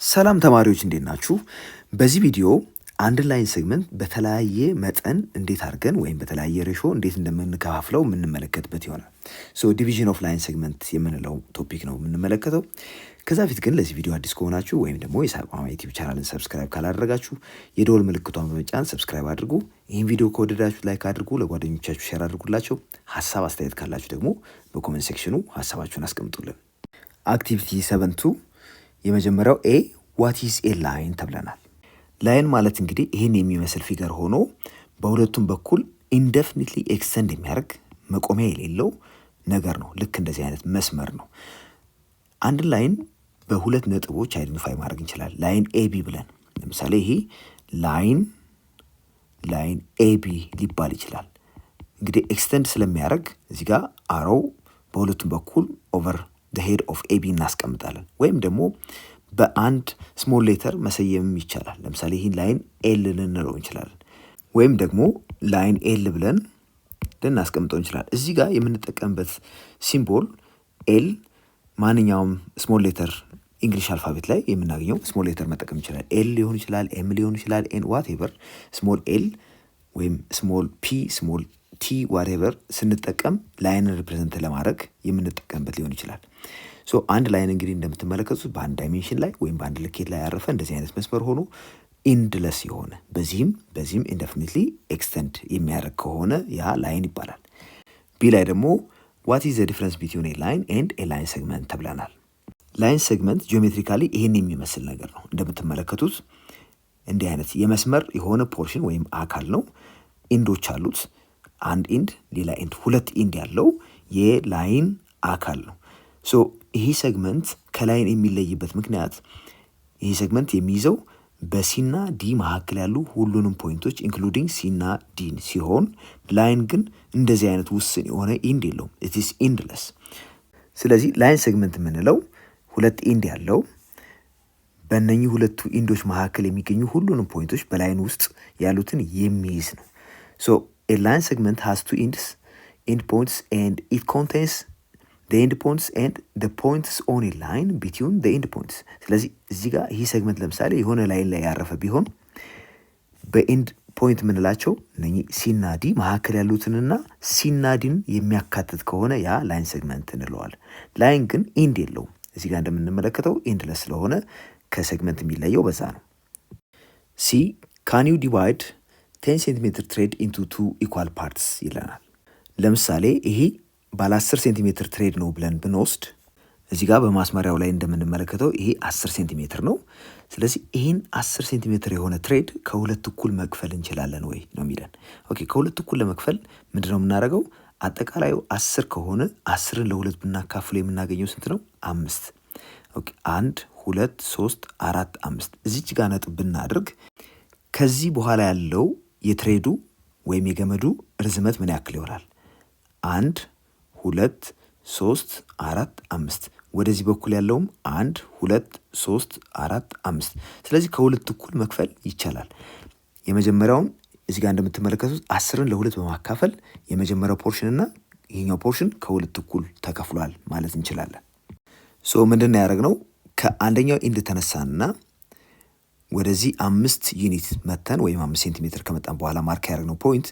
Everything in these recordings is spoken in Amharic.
ሰላም ተማሪዎች እንዴት ናችሁ? በዚህ ቪዲዮ አንድ ላይን ሴግመንት በተለያየ መጠን እንዴት አድርገን ወይም በተለያየ ሬሾ እንዴት እንደምንከፋፍለው የምንመለከትበት ይሆናል። ዲቪዥን ኦፍ ላይን ሴግመንት የምንለው ቶፒክ ነው የምንመለከተው። ከዛ ፊት ግን ለዚህ ቪዲዮ አዲስ ከሆናችሁ ወይም ደግሞ የሳቋማ ዩቲዩብ ቻናልን ሰብስክራይብ ካላደረጋችሁ የደወል ምልክቷን በመጫን ሰብስክራይብ አድርጉ። ይህን ቪዲዮ ከወደዳችሁ ላይክ አድርጉ፣ ለጓደኞቻችሁ ሼር አድርጉላቸው። ሀሳብ አስተያየት ካላችሁ ደግሞ በኮሜንት ሴክሽኑ ሀሳባችሁን አስቀምጡልን። አክቲቪቲ 7 የመጀመሪያው ኤ ዋት ኢዝ ኤ ላይን ተብለናል። ላይን ማለት እንግዲህ ይህን የሚመስል ፊገር ሆኖ በሁለቱም በኩል ኢንደፊኒትሊ ኤክስተንድ የሚያደርግ መቆሚያ የሌለው ነገር ነው። ልክ እንደዚህ አይነት መስመር ነው። አንድ ላይን በሁለት ነጥቦች አይደንቲፋይ ማድረግ እንችላለን። ላይን ኤቢ ብለን ለምሳሌ ይሄ ላይን ኤቢ ሊባል ይችላል። እንግዲህ ኤክስተንድ ስለሚያደርግ እዚህ ጋር አሮው በሁለቱም በኩል ኦቨር the head of AB እናስቀምጣለን። ወይም ደግሞ በአንድ ስሞል ሌተር መሰየም ይቻላል። ለምሳሌ ይህን ላይን ኤል ልንለው እንችላለን። ወይም ደግሞ ላይን ኤል ብለን ልናስቀምጠው እንችላለን። እዚህ ጋር የምንጠቀምበት ሲምቦል ኤል ማንኛውም ስሞል ሌተር እንግሊሽ አልፋቤት ላይ የምናገኘው ስሞል ሌተር መጠቀም ይችላል። ኤል ሊሆን ይችላል፣ ኤም ሊሆን ይችላል፣ ኤን ዋትኤቨር ስሞል ኤል ወይም ስሞል ፒ ስሞል ቲ ዋትኤቨር ስንጠቀም ላይንን ሪፕሬዘንት ለማድረግ የምንጠቀምበት ሊሆን ይችላል። አንድ ላይን እንግዲህ እንደምትመለከቱት በአንድ ዳይሜንሽን ላይ ወይም በአንድ ልኬት ላይ ያረፈ እንደዚህ አይነት መስመር ሆኖ ኢንድለስ የሆነ በዚህም ኢንደፊኒትሊ ኤክስተንድ የሚያደርግ ከሆነ ያ ላይን ይባላል። ቢ ላይ ደግሞ ዋት ኢዝ ዘ ዲፍረንስ ቢትዊን ኤ ላይን ኤንድ ኤ ላይን ሴግመንት ተብለናል። ላይን ሴግመንት ጂኦሜትሪካሊ ይህን የሚመስል ነገር ነው። እንደምትመለከቱት እንዲህ አይነት የመስመር የሆነ ፖርሽን ወይም አካል ነው። ኢንዶች አሉት። አንድ ኢንድ ሌላ ኢንድ፣ ሁለት ኢንድ ያለው የላይን አካል ነው። ይህ ሴግመንት ከላይን የሚለይበት ምክንያት ይህ ሴግመንት የሚይዘው በሲና ዲ መካከል ያሉ ሁሉንም ፖይንቶች ኢንክሉዲንግ ሲና ዲን ሲሆን ላይን ግን እንደዚህ አይነት ውስን የሆነ ኢንድ የለውም። ኢትስ ኢንድለስ። ስለዚህ ላይን ሴግመንት የምንለው ሁለት ኢንድ ያለው በእነኚህ ሁለቱ ኢንዶች መካከል የሚገኙ ሁሉንም ፖይንቶች በላይን ውስጥ ያሉትን የሚይዝ ነው። a line segment has two end points and it contains the end points and the points on a line between the end points። ስለዚህ እዚህ ጋር ይህ ሴግመንት ለምሳሌ የሆነ ላይን ላይ ያረፈ ቢሆን በኤንድ ፖይንት የምንላቸው እነኚህ ሲና ዲ መካከል ያሉትንና ሲና ዲን የሚያካትት ከሆነ ያ ላይን ሴግመንት እንለዋል። ላይን ግን ኢንድ የለውም። እዚህ ጋር እንደምንመለከተው ኢንድለስ ስለሆነ ከሴግመንት የሚለየው በዛ ነው። ሲ ካን ዩ ዲቫይድ 10 ሴንቲሜትር ትሬድ ኢንቱ 2 ኢኳል ፓርትስ ይለናል። ለምሳሌ ይሄ ባለ 10 ሴንቲሜትር ትሬድ ነው ብለን ብንወስድ እዚህ ጋር በማስመሪያው ላይ እንደምንመለከተው ይሄ 10 ሴንቲሜትር ነው። ስለዚህ ይህን 10 ሴንቲሜትር የሆነ ትሬድ ከሁለት እኩል መክፈል እንችላለን ወይ ነው የሚለን። ከሁለት እኩል ለመክፈል ምንድነው የምናደርገው? አጠቃላዩ 10 ከሆነ 10ን ለሁለት ብናካፍሉ የምናገኘው ስንት ነው? 5። 1 2 3 4 5 እዚች ጋር ነጥብ ብናደርግ ከዚህ በኋላ ያለው የትሬዱ ወይም የገመዱ ርዝመት ምን ያክል ይሆናል? 1 2 3 4 5 ወደዚህ በኩል ያለውም 1 2 3 4 5 ስለዚህ ከሁለት እኩል መክፈል ይቻላል። የመጀመሪያውን እዚህ ጋር እንደምትመለከቱት 10ን ለሁለት በማካፈል የመጀመሪያው ፖርሽን እና ይሄኛው ፖርሽን ከሁለት እኩል ተከፍሏል ማለት እንችላለን። ምንድን ነው ያደረግነው? ከአንደኛው ኢንድ ተነሳንና ወደዚህ 5 ዩኒት መተን ወይም 5 ሴንቲሜትር ከመጣን በኋላ ማርክ ያደረግነው ፖይንት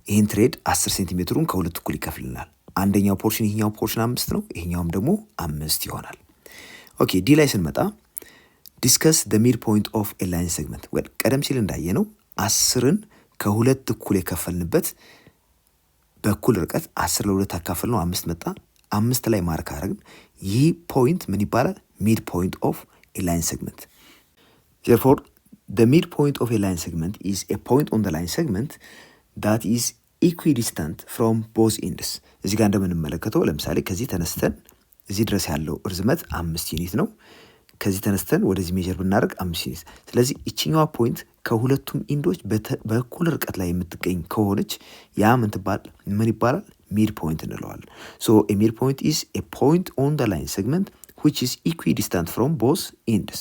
ይህን ትሬድ 10 ሴንቲሜትሩን ከሁለት እኩል ይከፍልናል። አንደኛው ፖርሽን ይሄኛው ፖርሽን 5 ነው፣ ይሄኛውም ደግሞ 5 ይሆናል። ዲ ላይ ስንመጣ ዲስከስ the midpoint of a line segment። ቀደም ሲል እንዳየነው 10ን ከሁለት እኩል የከፈልንበት በኩል ርቀት 10 ለ2 አካፈል ነው 5 መጣ። 5 ላይ ማርክ አደረግን። ይህ ፖይንት ምን ይባላል? ሚድ ፖይንት ኦፍ a line segment። Therefore, the midpoint of a line segment is a point on the line segment that is equidistant from both ends። እዚህ ጋር እንደምንመለከተው ለምሳሌ ከዚህ ተነስተን እዚህ ድረስ ያለው ርዝመት 5 ዩኒት ነው። ከዚህ ተነስተን ወደዚህ ሜጀር ብናደርግ 5 ዩኒት። ስለዚህ እቺኛዋ ፖይንት ከሁለቱም ኢንዶች በእኩል ርቀት ላይ የምትገኝ ከሆነች ያ ምን ይባላል? ሚድ ፖይንት እንለዋለን። a midpoint is a point on the line segment which is equidistant from both ends።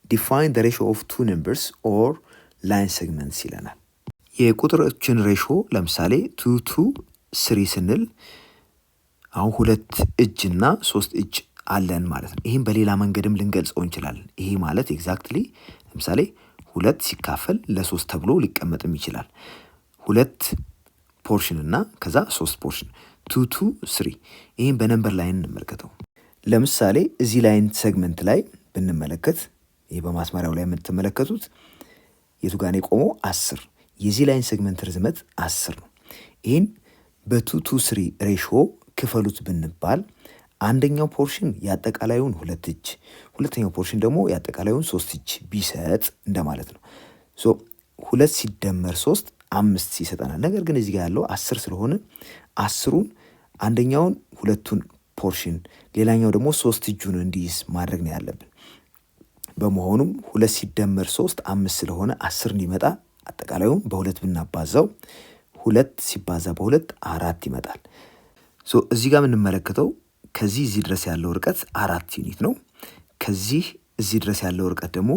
define the ratio of two numbers or line segments ይለናል። የቁጥሮችን ሬሾ ለምሳሌ 2 to 3 ስንል አሁን 2 እጅ እና 3 እጅ አለን ማለት ነው። ይህም በሌላ መንገድም ልንገልጸው እንችላለን። ይሄ ማለት ኤግዛክትሊ ለምሳሌ 2 ሲካፈል ለ3 ተብሎ ሊቀመጥም ይችላል። 2 ፖርሽን እና ከዛ 3 ፖርሽን 2 2 3። ይህም በነምበር ላይን እንመልከተው። ለምሳሌ እዚህ ላይን ሴግመንት ላይ ብንመለከት ይህ በማስመሪያው ላይ የምትመለከቱት የቱ ጋር ነው የቆመው? 10። የዚህ ላይን ሴግመንት ርዝመት 10 ነው። ይህን በ2 2 3 ሬሾ ክፈሉት ብንባል አንደኛው ፖርሽን የአጠቃላዩን 2 እጅ፣ ሁለተኛው ፖርሽን ደግሞ የአጠቃላዩን 3 እጅ ቢሰጥ እንደማለት ነው። 2 ሲደመር 3 5 ይሰጠናል። ነገር ግን እዚህ ጋር ያለው 10 ስለሆነ 10ሩን አንደኛውን 2ቱን ፖርሽን ሌላኛው ደግሞ 3 እጁን እንዲይዝ ማድረግ ነው ያለብን። በመሆኑም 2 ሲደመር 3 5 ስለሆነ 10 እንዲመጣ አጠቃላዩን በ2 ብናባዛው 2 ሲባዛ በ2 4 ይመጣል። እዚህ ጋር የምንመለከተው ከዚህ እዚህ ድረስ ያለው ርቀት 4 ዩኒት ነው። ከዚህ እዚህ ድረስ ያለው ርቀት ደግሞ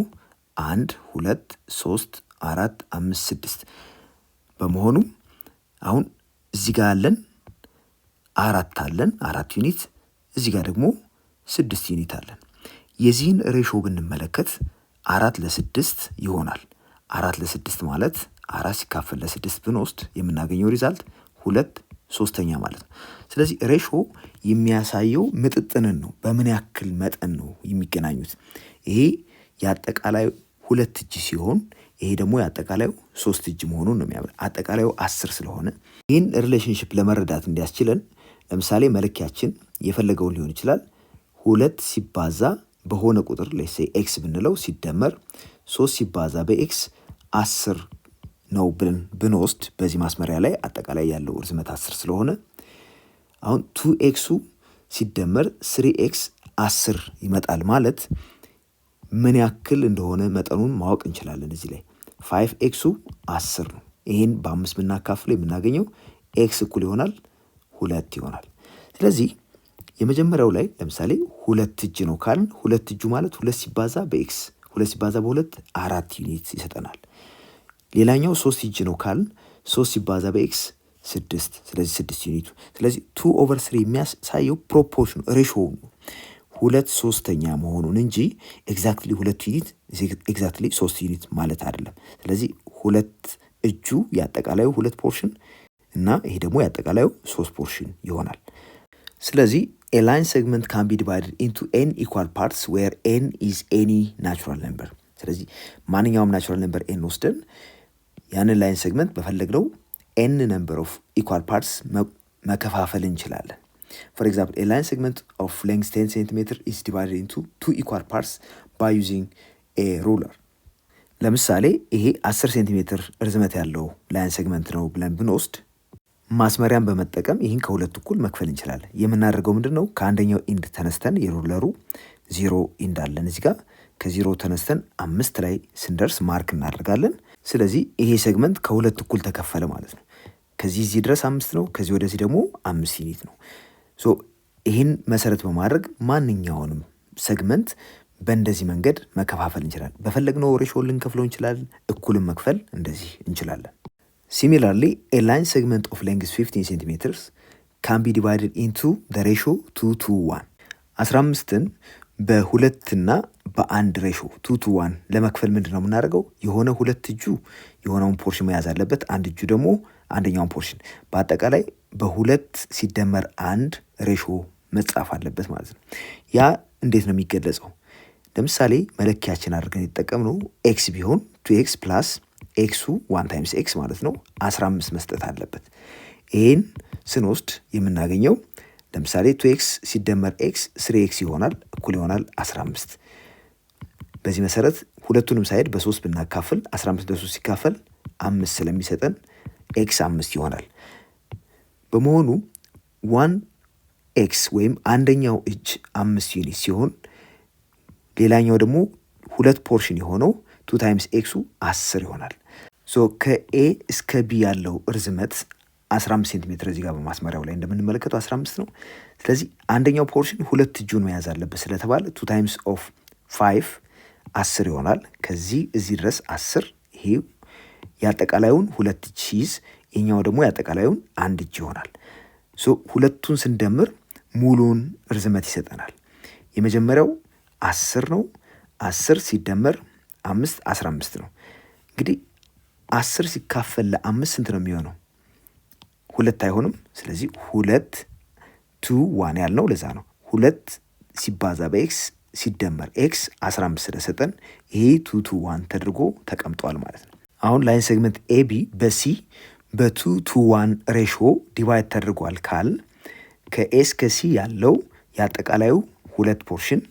1 2 3 4 5 6 በመሆኑ አሁን እዚህ ጋር ያለን 4 ዩኒት፣ እዚህ ጋር ደግሞ 6 ዩኒት አለን። የዚህን ሬሾ ብንመለከት 4 ለ6 ይሆናል። 4 ለ6 ማለት 4 ሲካፈል ለ6 ብንወስድ የምናገኘው ሪዛልት 2/3 ማለት ነው። ስለዚህ ሬሾ የሚያሳየው ምጥጥንን ነው። በምን ያክል መጠን ነው የሚገናኙት። ይሄ የአጠቃላዩ 2 እጅ ሲሆን ይሄ ደግሞ የአጠቃላዩ 3 እጅ መሆኑን ነው የሚያምር። አጠቃላዩ 10 ስለሆነ ይህን ሪሌሽንሽፕ ለመረዳት እንዲያስችለን ለምሳሌ መለኪያችን የፈለገውን ሊሆን ይችላል። 2 ሲባዛ በሆነ ቁጥር ሌሴ ኤክስ ብንለው ሲደመር 3 ሲባዛ በኤክስ 10 ነው ብለን ብንወስድ በዚህ ማስመሪያ ላይ አጠቃላይ ያለው ርዝመት 10 ስለሆነ አሁን 2ኤክሱ ሲደመር 3ኤክስ 10 ይመጣል ማለት ምን ያክል እንደሆነ መጠኑን ማወቅ እንችላለን። እዚህ ላይ 5ኤክሱ 10 ነው። ይህን በ5 ብናካፍለው የምናገኘው ኤክስ እኩል ይሆናል 2 ይሆናል። ስለዚህ የመጀመሪያው ላይ ለምሳሌ 2 እጅ ነው ካልን 2 እጁ ማለት 2 ሲባዛ በኤክስ 2 ሲባዛ በ2 4 ዩኒት ይሰጠናል። ሌላኛው 3 እጅ ነው ካልን 3 ሲባዛ በኤክስ 6፣ ስለዚህ 6 ዩኒቱ። ስለዚህ 2/3 የሚያሳየው ፕሮፖርሽኑ ሬሾው 2/3 መሆኑን እንጂ ኤግዛክትሊ 2 ዩኒት ኤግዛክትሊ 3 ዩኒት ማለት አይደለም። ስለዚህ 2 እጁ የአጠቃላዩ 2 ፖርሽን እና ይሄ ደግሞ የአጠቃላዩ 3 ፖርሽን ይሆናል። ስለዚህ a line segment can be divided into n equal parts where n is any natural number። ስለዚህ ማንኛውም ናቹራል ነምበር n ወስደን ያንን ላይን ሴግመንት በፈለግነው n number of equal parts መከፋፈል እንችላለን። For example, a line segment of length 10 cm is divided into 2 equal parts by using a ruler። ለምሳሌ ይሄ 10 ሴንቲሜትር ርዝመት ያለው ላይን ሴግመንት ነው ብለን ብንወስድ ማስመሪያን በመጠቀም ይህን ከሁለት እኩል መክፈል እንችላለን። የምናደርገው ምንድን ነው? ከአንደኛው ኢንድ ተነስተን የሩለሩ 0 ኢንድ አለን እዚህ ጋር ከ0 ተነስተን 5 ላይ ስንደርስ ማርክ እናደርጋለን። ስለዚህ ይሄ ሴግመንት ከሁለት እኩል ተከፈለ ማለት ነው። ከዚህ እዚህ ድረስ 5 ነው፣ ከዚህ ወደዚህ ደግሞ 5 ዩኒት ነው። ይህን መሰረት በማድረግ ማንኛውንም ሴግመንት በእንደዚህ መንገድ መከፋፈል እንችላለን። በፈለግነው ሬሾ ልንከፍለው እንችላለን፣ እኩልም መክፈል እንደዚህ እንችላለን። Similarly, a line segment of length 15 centimeters can be divided into the ratio 2:1። 15ን በሁለትና በአንድ ሬሾ 2:1 ለመክፈል ምንድን ነው የምናደርገው? የሆነ 2 እጁ የሆነውን ፖርሽን መያዝ አለበት፣ አንድ እጁ ደግሞ አንደኛውን ፖርሽን። በአጠቃላይ በ2 ሲደመር 1 ሬሾ መጻፍ አለበት ማለት ነው። ያ እንዴት ነው የሚገለጸው? ለምሳሌ መለኪያችን አድርገን የተጠቀምነው ኤክስ ቢሆን 2x ፕላስ ኤክሱ 1 ታይምስ ኤክስ ማለት ነው 15 መስጠት አለበት። ይህን ስንወስድ የምናገኘው ለምሳሌ 2x ሲደመር ኤክስ 3x ይሆናል፣ እኩል ይሆናል 15። በዚህ መሰረት ሁለቱንም ሳይድ በ3 ብናካፍል 15 ለ3 ሲካፈል 5 ስለሚሰጠን ኤክስ 5 ይሆናል። በመሆኑ 1x ወይም አንደኛው እጅ 5 ዩኒት ሲሆን ሌላኛው ደግሞ 2 ፖርሽን የሆነው 2 ታይምስ ኤክሱ 10 ይሆናል። ከኤ እስከ ቢ ያለው ርዝመት 15 ሴንቲሜትር እዚህ ጋር በማስመሪያው ላይ እንደምንመለከተው 15 ነው። ስለዚህ አንደኛው ፖርሽን 2 እጁን መያዝ አለበት ስለተባለ 2 ታይምስ ኦፍ 5 10 ይሆናል። ከዚህ እዚህ ድረስ 10። ይሄ የአጠቃላዩን 2 እጅ ሲይዝ ይሄኛው ደግሞ የአጠቃላዩን 1 እጅ ይሆናል። ሁለቱን ስንደምር ሙሉን ርዝመት ይሰጠናል። የመጀመሪያው 10 ነው። 10 ሲደመር 5 15 ነው። እንግዲህ 10 ሲካፈል ለ5 ስንት ነው የሚሆነው? 2 አይሆንም። ስለዚህ 2 2 1 ያልነው ለዛ ነው። 2 ሲባዛ በኤክስ ሲደመር ኤክስ 15 ስለሰጠን ይሄ 2 2 1 ተደርጎ ተቀምጧል ማለት ነው። አሁን ላይን ሴግመንት ኤቢ በሲ በ2 2 1 ሬሾ ዲቫይድ ተደርጓል ካል ከኤ እስከ ሲ ያለው የአጠቃላዩ 2 ፖርሽን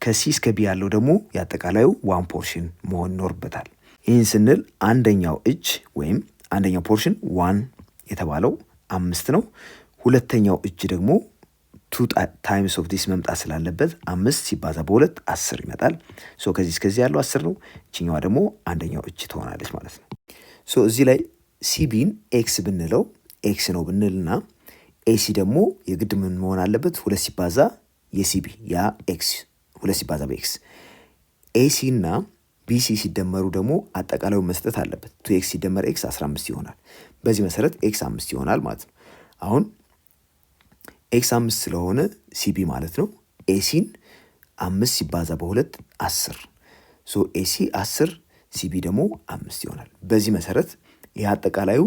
ከሲ እስከ ቢ ያለው ደግሞ የአጠቃላዩ 1 ፖርሽን መሆን ይኖርበታል። ይህን ስንል አንደኛው እጅ ወይም አንደኛው ፖርሽን 1 የተባለው 5 ነው። ሁለተኛው እጅ ደግሞ 2 ታይምስ ኦፍ ዲስ መምጣት ስላለበት 5 ሲባዛ በ2 10 ይመጣል። ሶ ከዚህ እስከዚህ ያለው 10 ነው። እችኛዋ ደግሞ አንደኛው እጅ ትሆናለች ማለት ነው። ሶ እዚህ ላይ ሲቢን ኤክስ ብንለው ኤክስ ነው ብንልና ኤሲ ደግሞ የግድ ምን መሆን አለበት? 2 ሲባዛ የሲቢ ያ ኤክስ 2 ሲባዛ በኤክስ ኤሲ እና ቢሲ ሲደመሩ ደግሞ አጠቃላዩ መስጠት አለበት። 2 ኤክስ ሲደመር ኤክስ 15 ይሆናል። በዚህ መሰረት ኤክስ 5 ይሆናል ማለት ነው። አሁን ኤክስ 5 ስለሆነ ሲቢ ማለት ነው። ኤሲን 5 ሲባዛ በ2 10 ሶ ኤሲ 10 ሲቢ ደግሞ 5 ይሆናል። በዚህ መሰረት ይህ አጠቃላዩ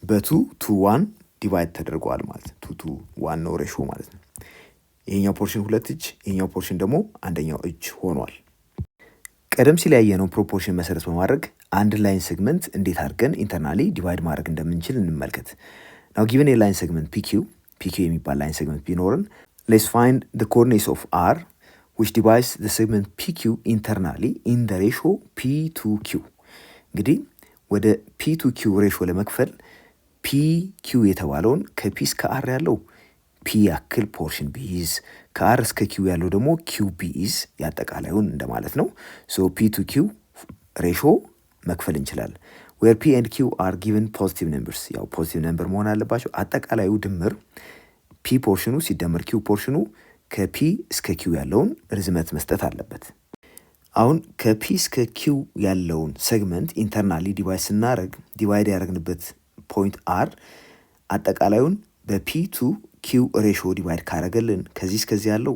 በ2 2 1 ዲቫይድ ተደርገዋል ማለት ነው። 2 2 1 ነው ሬሾ ማለት ነው። ይሄኛው ፖርሽን 2 እጅ፣ ይሄኛው ፖርሽን ደግሞ አንደኛው እጅ ሆኗል። ቀደም ሲል ያየነው ፕሮፖርሽን መሰረት በማድረግ አንድ ላይን ሴግመንት እንዴት አድርገን ኢንተርናሊ ዲቫይድ ማድረግ እንደምንችል እንመልከት። ናው ጊቨን የላይን ሴግመንት ፒኪው የሚባል ላይን ሴግመንት ቢኖርን ሌትስ ፋይንድ ዘ ኮኦርዲኔትስ ኦፍ አር which divides the segment PQ internally in the ratio P to Q። እንግዲህ ወደ P to Q ሬሾ ለመክፈል PQ የተባለውን ከፒ እስከ አር ያለው ፒ ያክል ፖርሽን ቢይዝ ከአር እስከ ኪው ያለው ደግሞ ኪው ቢይዝ ያጠቃላዩን እንደማለት ነው። ሶ ፒ ቱ ኪው ሬሾ መክፈል እንችላለን። ዌር ፒ ኤንድ ኪው አር ጊቨን ፖዚቲቭ ነምበርስ፣ ያው ፖዚቲቭ ነምበር መሆን አለባቸው። አጠቃላዩ ድምር ፒ ፖርሽኑ ሲደመር ኪው ፖርሽኑ ከፒ እስከ ኪው ያለውን ርዝመት መስጠት አለበት። አሁን ከፒ እስከ ኪው ያለውን ሴግመንት ኢንተርናሊ ዲቫይድ ስናደርግ ዲቫይድ ያደረግንበት ፖይንት አር አጠቃላዩን በፒ ቱ ኪው ሬሾ ዲቫይድ ካረገልን ከዚህ እስከዚህ ያለው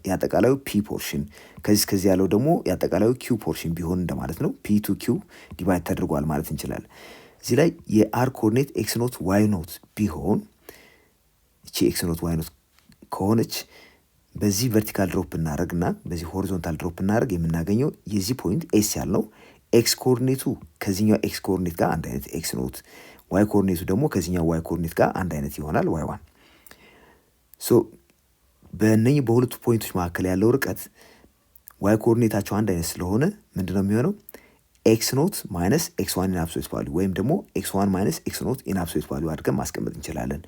የአጠቃላዩ ፒ ፖርሽን ከዚህ እስከዚህ ያለው ደግሞ የአጠቃላዩ ኪው ፖርሽን ቢሆን እንደማለት ነው። ፒ ቱ ኪው ዲቫይድ ተደርጓል ማለት እንችላለን። እዚህ ላይ የአር ኮኦርዲኔት ኤክስ ኖት ዋይ ኖት ቢሆን እቺ ኤክስ ኖት ዋይ ኖት ከሆነች በዚህ ቨርቲካል ድሮፕ እናደርግና በዚህ ሆሪዞንታል ድሮፕ እናደርግ የምናገኘው የዚህ ፖይንት ኤስ ያልነው ኤክስ ኮኦርዲኔቱ ከዚህኛው ኤክስ ኮኦርዲኔት ጋር አንድ አይነት ኤክስ ኖት፣ ዋይ ኮኦርዲኔቱ ደግሞ ከዚህኛው ዋይ ኮኦርዲኔት ጋር አንድ አይነት ይሆናል ዋይ ዋን። ሶ በእነኚህ በሁለቱ ፖይንቶች መካከል ያለው ርቀት ዋይ ኮኦርዲኔታቸው አንድ አይነት ስለሆነ ምንድነው የሚሆነው? ኤክስ ኖት ማይነስ ኤክስ ዋን ኢን አብሶሉት ቫልዩ ወይም ደግሞ ኤክስ ዋን ማይነስ ኤክስ ኖት ኢን አብሶሉት ቫልዩ አድርገን ማስቀመጥ እንችላለን።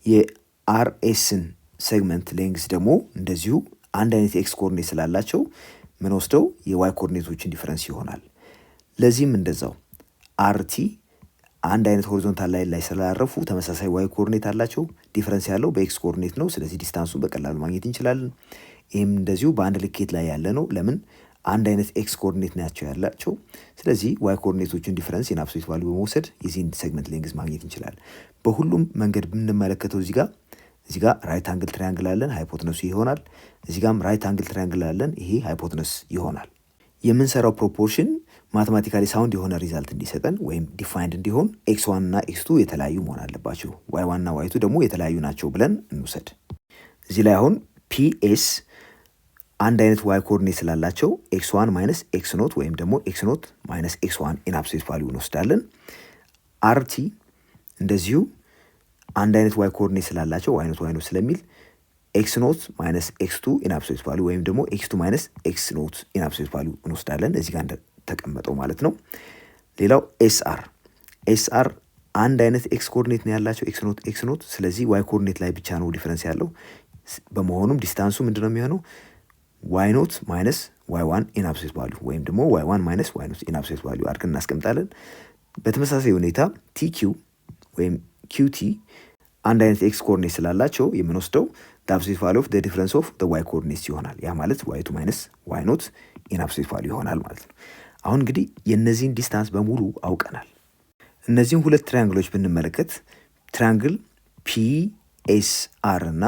የአርኤስን ሴግመንት ሌንግዝ ደግሞ እንደዚሁ አንድ አይነት ኤክስ ኮኦርዲኔት ስላላቸው ምን ወስደው የዋይ ኮኦርዲኔቶችን ዲፈረንስ ይሆናል። ለዚህም እንደዛው አርቲ አንድ አይነት ሆሪዞንታል ላይን ላይ ስላረፉ ተመሳሳይ ዋይ ኮኦርዲኔት አላቸው። ዲፈረንስ ያለው በኤክስ ኮኦርዲኔት ነው። ስለዚህ ዲስታንሱን በቀላሉ ማግኘት እንችላለን። ይህም እንደዚሁ በአንድ ልኬት ላይ ያለ ነው። ለምን አንድ አይነት ኤክስ ኮኦርዲኔት ናቸው ያላቸው። ስለዚህ ዋይ ኮኦርዲኔቶችን ዲፈረንስ ኢን አብሶሉት ቫልዩ በመውሰድ የዚህን ሴግመንት ሌንግዝ ማግኘት እንችላለን። በሁሉም መንገድ ብንመለከተው እዚህ ጋር ራይት አንግል ትራያንግል አለን፣ ሃይፖትነሱ ይሆናል። እዚህ ጋርም ራይት አንግል ትራያንግል አለን፣ ይሄ ሃይፖትነስ ይሆናል። የምንሰራው ፕሮፖርሽን ማቴማቲካሊ ሳውንድ የሆነ ሪዛልት እንዲሰጠን ወይም ዲፋይንድ እንዲሆን ኤክስ ዋን እና ኤክስ ቱ የተለያዩ መሆን አለባቸው፣ ዋይ ዋን እና ዋይ ቱ ደግሞ የተለያዩ ናቸው ብለን እንውሰድ። እዚህ ላይ አሁን ፒኤስ አንድ አይነት ዋይ ኮኦርዲኔት ስላላቸው ኤክስ ዋን ማይነስ ኤክስ ኖት ወይም ደግሞ ኤክስ ኖት ማይነስ ኤክስ ዋን ኢን አብሶሉት ቫልዩ እንወስዳለን። አርቲ እንደዚሁ አንድ አይነት ዋይ ኮኦርዲኔት ስላላቸው ዋይ ኖት ስለሚል ኤክስ ኖት ማይነስ ኤክስ ቱ ኢን አብሶሉት ቫልዩ ወይም ደግሞ ኤክስ ቱ ማይነስ ኤክስ ኖት ኢን አብሶሉት ቫልዩ እንወስዳለን። እዚህ ጋር እንደተቀመጠው ማለት ነው። ሌላው ኤስአር አንድ አይነት ኤክስ ኮኦርዲኔት ነው ያላቸው ኤክስ ኖት። ስለዚህ ዋይ ኮኦርዲኔት ላይ ብቻ ነው ዲፈረንስ ያለው። በመሆኑም ዲስታንሱ ምንድነው የሚሆነው? ዋይ ኖት ማይነስ ዋይ ዋን ኢን አብሶሉት ቫልዩ ወይም ደግሞ ዋይ ዋን ማይነስ ዋይ ኖት ኢን አብሶሉት ቫልዩ አድርገን እናስቀምጣለን። በተመሳሳይ ሁኔታ ቲኪው ወይም ኪዩቲ አንድ አይነት ኤክስ ኮኦርዲኔት ስላላቸው የምንወስደው አብሶሉት ቫልዩ ኦፍ ዘ ዲፈረንስ ኦፍ ዘ ዋይ ኮኦርዲኔትስ ይሆናል። ያ ማለት ዋይ ቱ ማይነስ ዋይ ኖት ኢን አብሶሉት ቫልዩ ይሆናል ማለት ነው። አሁን እንግዲህ የእነዚህን ዲስታንስ በሙሉ አውቀናል። እነዚህን ሁለት ትራያንግሎች ብንመለከት ትራያንግል ፒኤስአር እና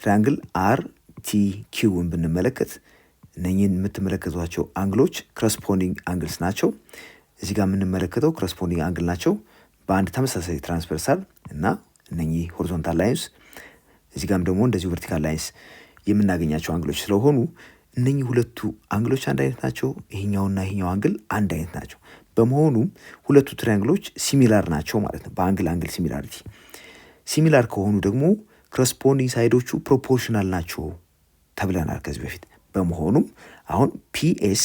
ትራያንግል አር ቲ ኪውን ብንመለከት እነኚህን የምትመለከቷቸው አንግሎች ክረስፖንዲንግ አንግልስ ናቸው። እዚህ ጋር የምንመለከተው ክረስፖንዲንግ አንግል ናቸው በአንድ ተመሳሳይ ትራንስቨርሳል እና እነኚህ ሆሪዞንታል ላይንስ፣ እዚህ ጋርም ደግሞ እንደዚሁ ቨርቲካል ላይንስ የምናገኛቸው አንግሎች ስለሆኑ እነኚህ ሁለቱ አንግሎች አንድ አይነት ናቸው። ይሄኛውና ይሄኛው አንግል አንድ አይነት ናቸው። በመሆኑም ሁለቱ ትሪያንግሎች ሲሚላር ናቸው ማለት ነው። በአንግል አንግል ሲሚላሪቲ ሲሚላር ከሆኑ ደግሞ ክረስፖንዲንግ ሳይዶቹ ፕሮፖርሽናል ናቸው ተብለናል ከዚህ በፊት። በመሆኑም አሁን ፒኤስ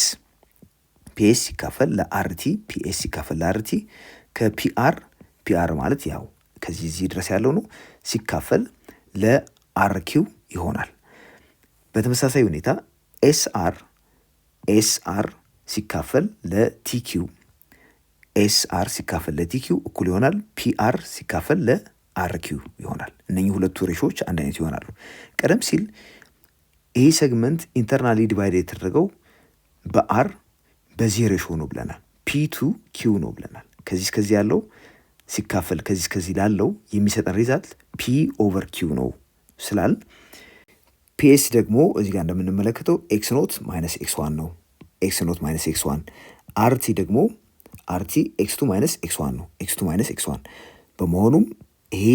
ሲካፈል ለአርቲ ፒኤስ ሲካፈል ለአርቲ ፒአር ማለት ያው ከዚህ እዚህ ድረስ ያለው ነው ሲካፈል ለአርኪው ይሆናል። በተመሳሳይ ሁኔታ ኤስአር ሲካፈል ለቲኪው እኩል ይሆናል ፒአር ሲካፈል ለአርኪው ይሆናል። እነኚህ ሁለቱ ሬሾች አንድ አይነት ይሆናሉ። ቀደም ሲል ይህ ሴግመንት ኢንተርናሊ ዲቫይድ የተደረገው በአር በዚህ ሬሾ ነው ብለናል። ፒ2 ኪው ነው ብለናል። ከዚህ እስከዚህ ያለው ሲካፈል ከዚህ እስከዚህ ላለው የሚሰጠን ሪዛልት ፒ ኦቨር ኪው ነው ስላል ፒኤስ ደግሞ እዚህ ጋር እንደምንመለከተው ኤክስ ኖት ማይነስ ኤክስ ዋን ነው። ኤክስ ኖት ማይነስ ኤክስ ዋን። አርቲ ደግሞ ኤክስ ቱ ማይነስ ኤክስ ዋን ነው። ኤክስ ቱ ማይነስ ኤክስ ዋን። በመሆኑም ይሄ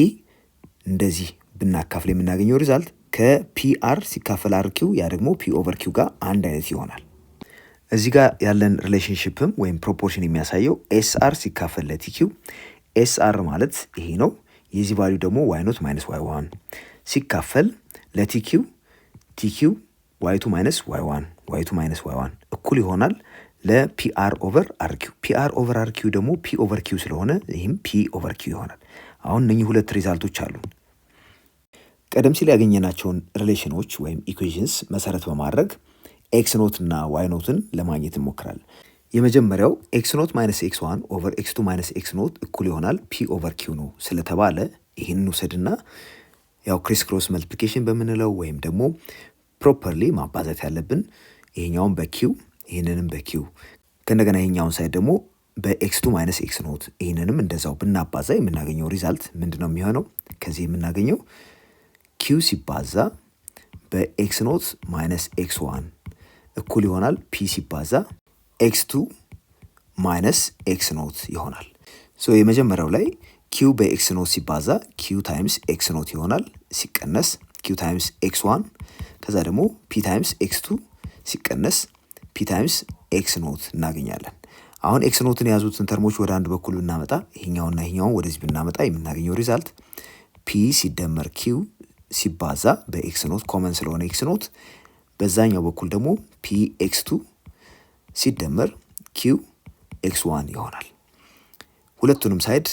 እንደዚህ ብናካፍል የምናገኘው ሪዛልት ከፒአር ሲካፈል አርኪው ያ ደግሞ ፒ ኦቨር ኪው ጋር አንድ አይነት ይሆናል። እዚህ ጋር ያለን ሪሌሽንሽፕም ወይም ፕሮፖርሽን የሚያሳየው ኤስአር ሲካፈል ለቲኪው። ኤስአር ማለት ይሄ ነው። የዚህ ቫሊዩ ደግሞ ዋይ ኖት ማይነስ ዋይ ዋን ሲካፈል ለቲኪው ዋይቱ ማይነስ ዋይ ዋን እኩል ይሆናል ለፒአር ኦቨር አርኪው። ፒአር ኦቨር አርኪው ደግሞ ፒ ኦቨር ኪው ስለሆነ ይህም ፒ ኦቨር ኪው ይሆናል። አሁን እነኚህ ሁለት ሪዛልቶች አሉ። ቀደም ሲል ያገኘናቸውን ሪሌሽኖች ወይም ኢኩዌሽንስ መሰረት በማድረግ ኤክስ ኖት እና ዋይ ኖትን ለማግኘት እንሞክራለን። የመጀመሪያው ኤክስ ኖት ማይነስ ኤክስ ዋን ኦቨር ኤክስ ቱ ማይነስ ኤክስ ኖት እኩል ይሆናል ፒ ኦቨር ኪው ነው ስለተባለ ይህንን ውሰድና ያው ክሪስ ክሮስ መልቲፕሊኬሽን በምንለው ወይም ደግሞ ፕሮፐርሊ ማባዛት ያለብን ይሄኛውን በኪው ይህንንም በኪው ከእንደገና ይሄኛውን ሳይድ ደግሞ በኤክስ ቱ ማይነስ ኤክስ ኖት ይህንንም እንደዛው ብናባዛ የምናገኘው ሪዛልት ምንድን ነው የሚሆነው? ከዚህ የምናገኘው ኪው ሲባዛ በኤክስ ኖት ማይነስ ኤክስ ዋን እኩል ይሆናል ፒ ሲባዛ ኤክስ ቱ ማይነስ ኤክስ ኖት ይሆናል። ሶ የመጀመሪያው ላይ ኪው በኤክስ ኖት ሲባዛ ኪው ታይምስ ኤክስ ኖት ይሆናል ሲቀነስ ኪው ታይምስ ኤክስ ዋን ከዛ ደግሞ ፒ ታይምስ ኤክስ ቱ ሲቀነስ ፒ ታይምስ ኤክስ ኖት እናገኛለን። አሁን ኤክስ ኖትን የያዙትን ተርሞች ወደ አንድ በኩል ብናመጣ ይሄኛውና ይሄኛውን ወደዚህ ብናመጣ የምናገኘው ሪዛልት ፒ ሲደመር ኪው ሲባዛ በኤክስ ኖት ኮመን ስለሆነ ኤክስ ኖት በዛኛው በኩል ደግሞ ፒ ኤክስ ቱ ሲደመር ኪው ኤክስ ዋን ይሆናል። ሁለቱንም ሳይድ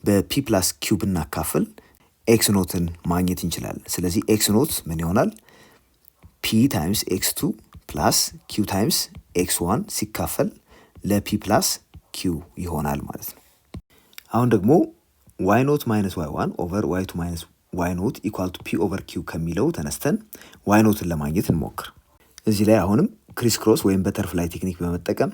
በፒ ፕላስ ኪው ብናካፍል ኤክስ ኖትን ማግኘት እንችላለን። ስለዚህ ኤክስ ኖት ምን ይሆናል? ፒ ታይምስ ኤክስ ቱ ፕላስ ኪው ታይምስ ኤክስ ዋን ሲካፈል ለፒ ፕላስ ኪው ይሆናል ማለት ነው። አሁን ደግሞ ዋይ ኖት ማይነስ ዋይ ዋን ኦቨር ዋይ ቱ ማይነስ ዋይ ኖት ኢኳል ቱ ፒ ኦቨር ኪው ከሚለው ተነስተን ዋይ ኖትን ለማግኘት እንሞክር። እዚህ ላይ አሁንም ክሪስ ክሮስ ወይም በተርፍላይ ቴክኒክ በመጠቀም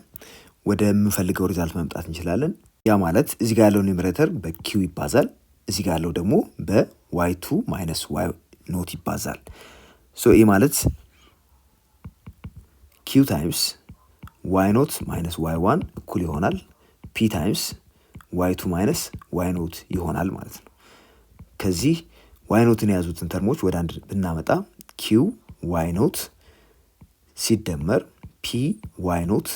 ወደ የምንፈልገው ሪዛልት መምጣት እንችላለን። ያ ማለት እዚህ ጋር ያለው ኒውመሬተር በኪው ይባዛል፣ እዚህ ጋር ያለው ደግሞ በዋይ ቱ ማይነስ ዋይ ኖት ይባዛል። ሶ ይህ ማለት ኪው ታይምስ ዋይ ኖት ማይነስ ዋይ ዋን እኩል ይሆናል ፒ ታይምስ ዋይ ቱ ማይነስ ዋይ ኖት ይሆናል ማለት ነው። ከዚህ ዋይ ኖትን የያዙትን ተርሞች ወደ አንድ ብናመጣ ኪው ዋይ ኖት ሲደመር ፒ ዋይ ኖት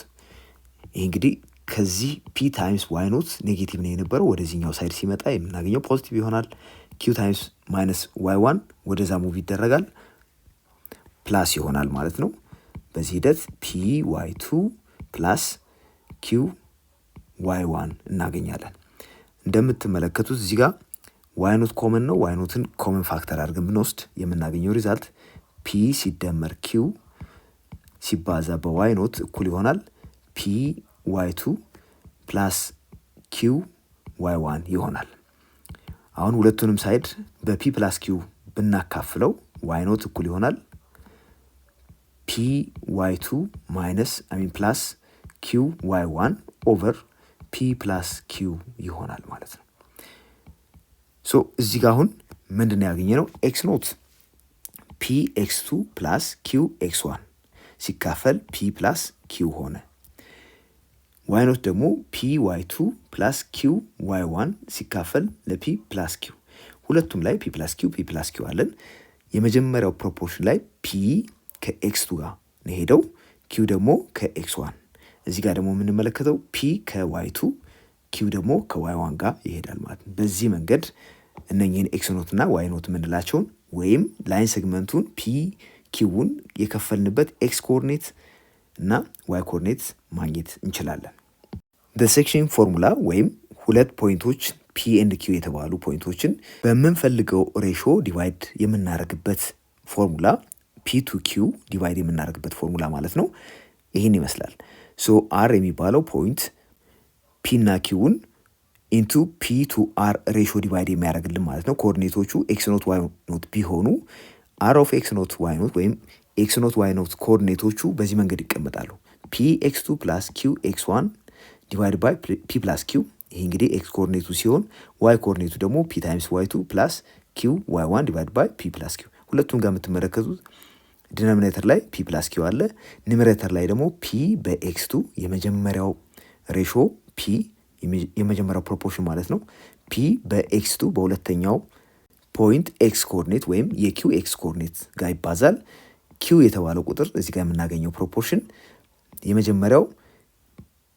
ይህ እንግዲህ ከዚህ ፒ ታይምስ ዋይ ኖት ኔጌቲቭ ነው የነበረው ወደዚህኛው ሳይድ ሲመጣ የምናገኘው ፖዚቲቭ ይሆናል። ኪው ታይምስ ማይነስ ዋይ ዋን ወደዛ ሙቭ ይደረጋል ፕላስ ይሆናል ማለት ነው። በዚህ ሂደት ፒ ዋይ ቱ ፕላስ ኪው ዋይ ዋን እናገኛለን። እንደምትመለከቱት እዚህ ጋር ዋይ ኖት ኮመን ነው። ዋይ ኖትን ኮመን ፋክተር አድርገን ብንወስድ የምናገኘው ሪዛልት ፒ ሲደመር ኪው ሲባዛ በዋይ ኖት እኩል ይሆናል ፒ ዋይ ቱ ፕላስ ኪው ዋይ ዋን ይሆናል። አሁን ሁለቱንም ሳይድ በፒ ፕላስ ኪው ብናካፍለው ዋይ ኖት እኩል ይሆናል ፒ ዋይ ቱ ማይነስ ፕላስ ኪው ዋይ ዋን ኦቨር ፒ ፕላስ ኪው ይሆናል ማለት ነው። ሶ እዚህ ጋር አሁን ምንድን ያገኘ ነው? ኤክስ ኖት ፒ ኤክስ 2 ፕላስ ኪው ኤክስ 1 ሲካፈል ፒ ፕላስ ኪው ሆነ። ዋይ ኖት ደግሞ ፒ ዋይ 2 ፕላስ ኪው ዋይ 1 ሲካፈል ለፒ ፕላስ ኪው። ሁለቱም ላይ ፒ ፕላስ ኪው አለን። የመጀመሪያው ፕሮፖርሽን ላይ ፒ ከኤክስ 2 ጋር ነው ሄደው፣ ኪው ደግሞ ከኤክስ 1። እዚህ ጋር ደግሞ የምንመለከተው ፒ ከዋይ 2 ኪው ደግሞ ከዋይ 1 ጋር ይሄዳል ማለት ነው። በዚህ መንገድ እነኚህን ኤክስ ኖት እና ዋይ ኖት የምንላቸውን ወይም ላይን ሴግመንቱን ፒ ኪውን የከፈልንበት ኤክስ ኮኦርዲኔት እና ዋይ ኮኦርዲኔት ማግኘት እንችላለን። በሴክሽን ፎርሙላ ወይም ሁለት ፖይንቶች ፒ ኤንድ ኪው የተባሉ ፖይንቶችን በምንፈልገው ሬሾ ዲቫይድ የምናደርግበት ፎርሙላ ፒ ቱ ኪው ዲቫይድ የምናደርግበት ፎርሙላ ማለት ነው። ይህን ይመስላል። ሶ አር የሚባለው ፖይንት ፒ እና ኪውን ኢንቱ ፒ ቱ አር ሬሾ ዲቫይድ የሚያደርግልን ማለት ነው። ኮኦርዲኔቶቹ ኤክስ ኖት ዋይ ኖት ቢሆኑ አር ኦፍ ኤክስ ኖት ዋይ ኖት ወይም ኤክስ ኖት ዋይ ኖት ኮኦርዲኔቶቹ በዚህ መንገድ ይቀመጣሉ። ፒ ኤክስ 2 ፕላስ ኪው ኤክስ 1 ዲቫይድ ባይ ፒ ፕላስ ኪው። ይሄ እንግዲህ ኤክስ ኮኦርዲኔቱ ሲሆን ዋይ ኮኦርዲኔቱ ደግሞ ፒ ታይምስ ዋይ 2 ፕላስ ኪው ዋይ 1 ዲቫይድ ባይ ፒ ፕላስ ኪው። ሁለቱም ጋር የምትመለከቱት ዲኖሚኔተር ላይ ፒ ፕላስ ኪው አለ። ኒሜሬተር ላይ ደግሞ ፒ በኤክስ 2 የመጀመሪያው ሬሾ ፒ የመጀመሪያው ፕሮፖርሽን ማለት ነው። ፒ በኤክስ 2 በሁለተኛው ፖይንት ኤክስ ኮኦርዲኔት ወይም የኪው ኤክስ ኮኦርዲኔት ጋር ይባዛል። ኪው የተባለው ቁጥር እዚህ ጋር የምናገኘው ፕሮፖርሽን የመጀመሪያው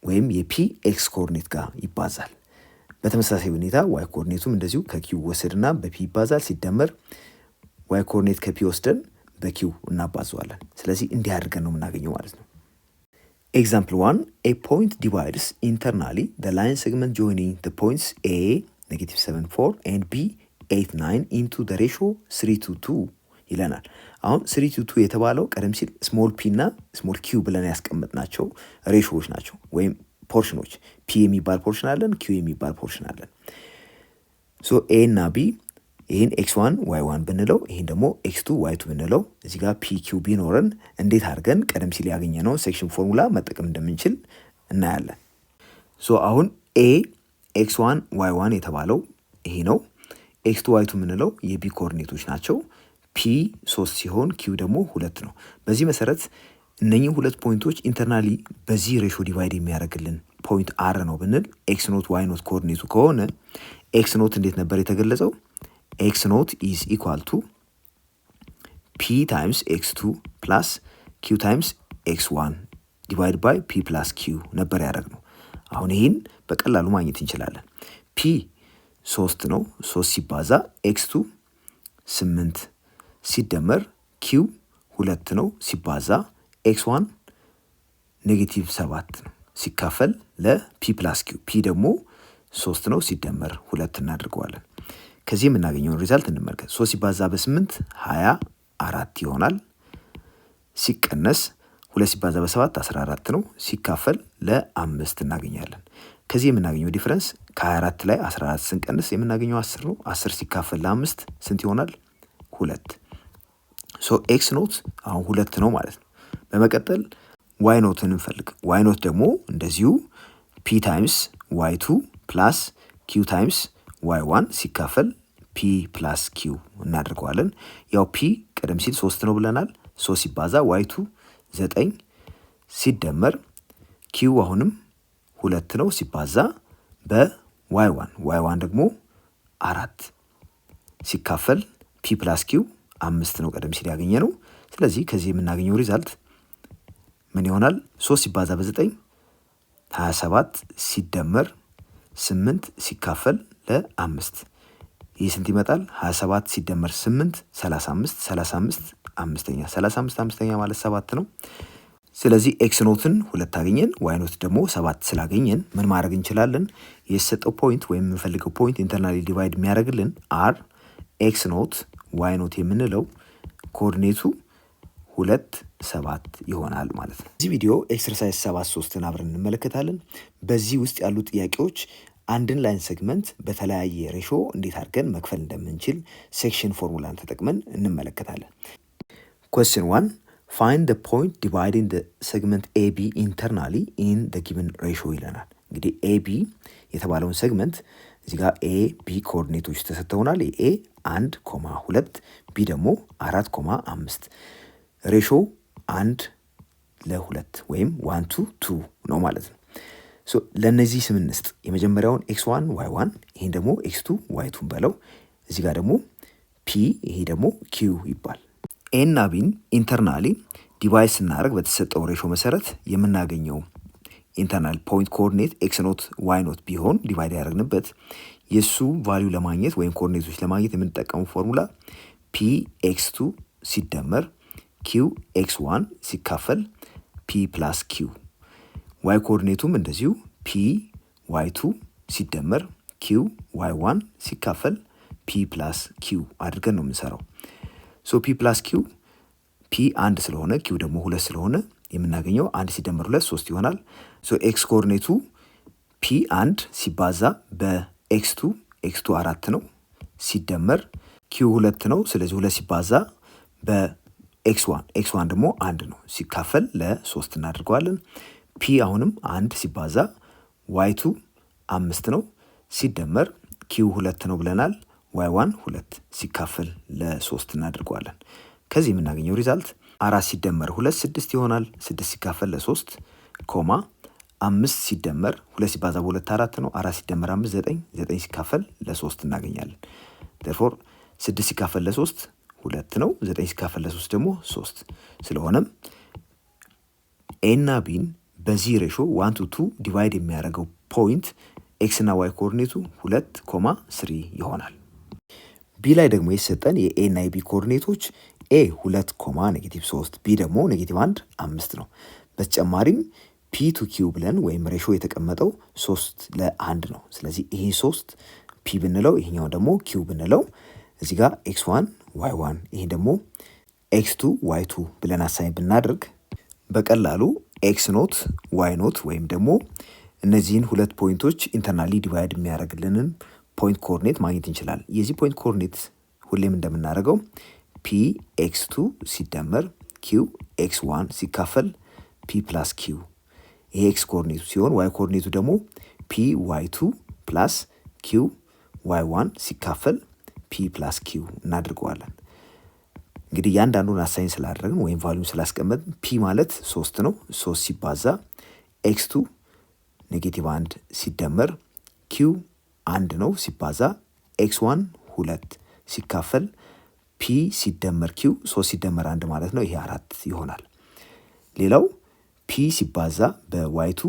ወይም የፒ ኤክስ ኮኦርዲኔት ጋር ይባዛል። በተመሳሳይ ሁኔታ ዋይ ኮኦርዲኔቱም እንደዚሁ ከኪው ወሰድና በፒ ይባዛል። ሲደመር ዋይ ኮኦርዲኔት ከፒ ወስደን በኪው እናባዘዋለን። ስለዚህ እንዲህ አድርገን ነው የምናገኘው ማለት ነው። ኤግዛምፕል 1 a point divides internally the line segment joining the points a -7 4 and b 8 9 into the ratio 3 to 2 ይለናል። አሁን 3 to 2 የተባለው ቀደም ሲል ስሞል ፒ እና ስሞል ኪው ብለን ያስቀመጥናቸው ሬሾዎች ናቸው ወይም ፖርሽኖች። ፒ የሚባል ፖርሽን አለን፣ ኪው የሚባል ፖርሽን አለን። ሶ ኤ እና ቢ ይህን x1 y1 ብንለው ይህን ደግሞ x2 y2 ብንለው እዚህ ጋር ፒ ኪው ቢኖረን እንዴት አድርገን ቀደም ሲል ያገኘነው ሴክሽን ፎርሙላ መጠቀም እንደምንችል እናያለን። ሶ አሁን ኤ x1 y1 የተባለው ይሄ ነው። x2 y2 የምንለው የቢ ኮኦርዲኔቶች ናቸው። ፒ 3 ሲሆን ኪው ደግሞ 2 ነው። በዚህ መሰረት እነኚህ ሁለት ፖይንቶች ኢንተርናሊ በዚህ ሬሾ ዲቫይድ የሚያደርግልን ፖይንት አር ነው ብንል ኤክስ ኖት ዋይ ኖት ኮኦርዲኔቱ ከሆነ ኤክስ ኖት እንዴት ነበር የተገለጸው? ኤክስ ኖት ኢዝ ኢኳል ቱ ፒ ታይምስ ኤክስ 2 ፕላስ ኪው ታይምስ ኤክስ 1 ዲቫይድ ባይ ፒ ፕላስ ኪው ነበር ያደረግነው። አሁን ይህን በቀላሉ ማግኘት እንችላለን። ፒ 3 ነው። 3 ሲባዛ ኤክስ 2 8 ሲደመር ኪው 2 ነው ሲባዛ ኤክስ 1 -7 ነው ሲካፈል ለፒ ፕላስ ኪው። ፒ ደግሞ 3 ነው ሲደመር 2 እናድርገዋለን። ከዚህ የምናገኘውን ሪዛልት እንመልከት። 3 ሲባዛ በ8 24 ይሆናል። ሲቀነስ 2 ሲባዛ በ7 14 ነው ሲካፈል ለ5 እናገኛለን። ከዚህ የምናገኘው ዲፍረንስ ከ24 ላይ 14 ስንቀንስ የምናገኘው 10 ነው። 10 ሲካፈል ለ5 ስንት ይሆናል? 2። ሶ ኤክስ ኖት አሁን 2 ነው ማለት ነው። በመቀጠል ዋይ ኖትን እንፈልግ። ዋይ ኖት ደግሞ እንደዚሁ ፒ ታይምስ ዋይ 2 ፕላስ ኪው ታይምስ ዋይ 1 ሲካፈል ፒ ፕላስ ኪው እናደርገዋለን። ያው ፒ ቀደም ሲል 3 ነው ብለናል። 3 ሲባዛ ዋይ 2 9 ሲደመር ኪው አሁንም 2 ነው ሲባዛ በዋይ 1 ዋይ 1 ደግሞ 4 ሲካፈል ፒ ፕላስ ኪው 5 ነው ቀደም ሲል ያገኘ ነው። ስለዚህ ከዚህ የምናገኘው ሪዛልት ምን ይሆናል? 3 ሲባዛ በ9 27 ሲደመር 8 ሲካፈል ለ5 ይህ ስንት ይመጣል? 27 ሲደመር 8 35 35 አምስተኛ 35 አምስተኛ ማለት 7 ነው። ስለዚህ ኤክስ ኖትን 2 አገኘን፣ ዋይ ኖት ደግሞ 7 ስላገኘን ምን ማድረግ እንችላለን? የተሰጠው ፖይንት ወይም የምንፈልገው ፖይንት ኢንተርናሊ ዲቫይድ የሚያደርግልን አር ኤክስ ኖት ዋይ ኖት የምንለው ኮኦርዲኔቱ 2 7 ይሆናል ማለት ነው። እዚህ ቪዲዮ ኤክሰርሳይዝ 73ን አብረን እንመለከታለን። በዚህ ውስጥ ያሉ ጥያቄዎች አንድን ላይን ሴግመንት በተለያየ ሬሾ እንዴት አድርገን መክፈል እንደምንችል ሴክሽን ፎርሙላን ተጠቅመን እንመለከታለን። Question 1 Find the point dividing the segment AB internally in the given ratio ይለናል። እንግዲህ AB የተባለውን ሴግመንት እዚህ ጋር ኤ ቢ ኮኦርዲኔቶች ተሰጥተውናል። ኤ 1:2 ቢ ደግሞ 4:5 ሬሾ 1:2 ወይም 1:2 ነው ማለት ነው። ለእነዚህ ስም እንስጥ። የመጀመሪያውን x1 y1 ይሄን ደግሞ x2 y2 በለው። እዚህ ጋር ደግሞ ፒ ይሄ ደግሞ ኪው ይባል። ኤ እና ቢን ኢንተርናሊ ዲቫይድ ስናደርግ በተሰጠው ሬሾ መሰረት የምናገኘው ኢንተርናል ፖይንት ኮኦርዲኔት ኤክስ ኖት ዋይ ኖት ቢሆን ዲቫይድ ያደረግንበት የእሱ ቫሊዩ ለማግኘት ወይም ኮኦርዲኔቶች ለማግኘት የምንጠቀመው ፎርሙላ ፒ ኤክስ2 ሲደመር ኪው ኤክስ1 ሲካፈል ፒ ፕላስ ኪው። ዋይ ኮኦርዲኔቱም እንደዚሁ ፒ ዋይ2 ሲደመር ኪው ዋይ1 ሲካፈል ፒ ፕላስ ኪው አድርገን ነው የምንሰራው። ፒ ፕላስ ኪው ፒ 1 ስለሆነ ኪው ደግሞ 2 ስለሆነ የምናገኘው 1 ሲደመር 2 3 ይሆናል። ኤክስ ኮኦርዲኔቱ ፒ 1 ሲባዛ በኤክስ2 ኤክስ2 4 ነው ሲደመር ኪው 2 ነው። ስለዚህ 2 ሲባዛ በኤክስ1 ኤክስ1 ደግሞ 1 ነው ሲካፈል ለ3 እናደርገዋለን። ፒ አሁንም 1 ሲባዛ ዋይ2 5 ነው ሲደመር ኪው 2 ነው ብለናል። ዋይ1 2 ሲካፈል ለ3 እናደርገዋለን። ከዚህ የምናገኘው ሪዛልት 4 ሲደመር 2 6 ይሆናል። 6 ሲካፈል ለ3 ኮማ 5 ሲደመር 2 ሲባዛ በ2 4 ነው። 4 ሲደመር 5 9 9 ሲካፈል ለ3 እናገኛለን። therefore 6 ሲካፈል ለ3 2 ነው። 9 ሲካፈል ለ3 ደግሞ 3 ስለሆነም ኤ እና ቢን በዚህ ሬሾ 1 to 2 ዲቫይድ የሚያደርገው ፖይንት ኤክስ እና ዋይ ኮኦርዲኔቱ 2,3 ይሆናል። ቢ ላይ ደግሞ የተሰጠን የኤ እና የቢ ኮኦርዲኔቶች ኤ 2,-3 ቢ ደግሞ -1 5 ነው። በተጨማሪም ፒ ቱ ኪው ብለን ወይም ሬሾ የተቀመጠው 3:1 ነው። ስለዚህ ይሄ 3 ፒ ብንለው ይሄኛው ደግሞ ኪው ብንለው እዚህ ጋር x1 y1 ይሄ ደግሞ x2 y2 ብለን አሳይን ብናደርግ በቀላሉ ኤክስ ኖት ዋይ ኖት ወይም ደግሞ እነዚህን ሁለት ፖይንቶች ኢንተርናሊ ዲቫይድ የሚያደርግልንን ፖይንት ኮኦርዲኔት ማግኘት እንችላለን። የዚህ ፖይንት ኮኦርዲኔት ሁሌም እንደምናደርገው ፒ ኤክስ2 ሲደመር ኪው ኤክስ1 ሲካፈል ፒ ፕላስ ኪው ይሄ ኤክስ ኮኦርዲኔቱ ሲሆን ዋይ ኮኦርዲኔቱ ደግሞ ፒ ዋይ2 ፕላስ ኪው ዋይ1 ሲካፈል ፒ ፕላስ ኪው እናድርገዋለን። እንግዲህ ያንዳንዱን አሳይን ስላደረግን ወይም ቫልዩን ስላስቀመጥን ፒ ማለት 3 ነው። 3 ሲባዛ ኤክስ2 -1 ሲደመር ኪው 1 ነው ሲባዛ ኤክስ1 2 ሲካፈል ፒ ሲደመር ኪው 3 ሲደመር 1 ማለት ነው። ይሄ 4 ይሆናል። ሌላው ፒ ሲባዛ በዋይ2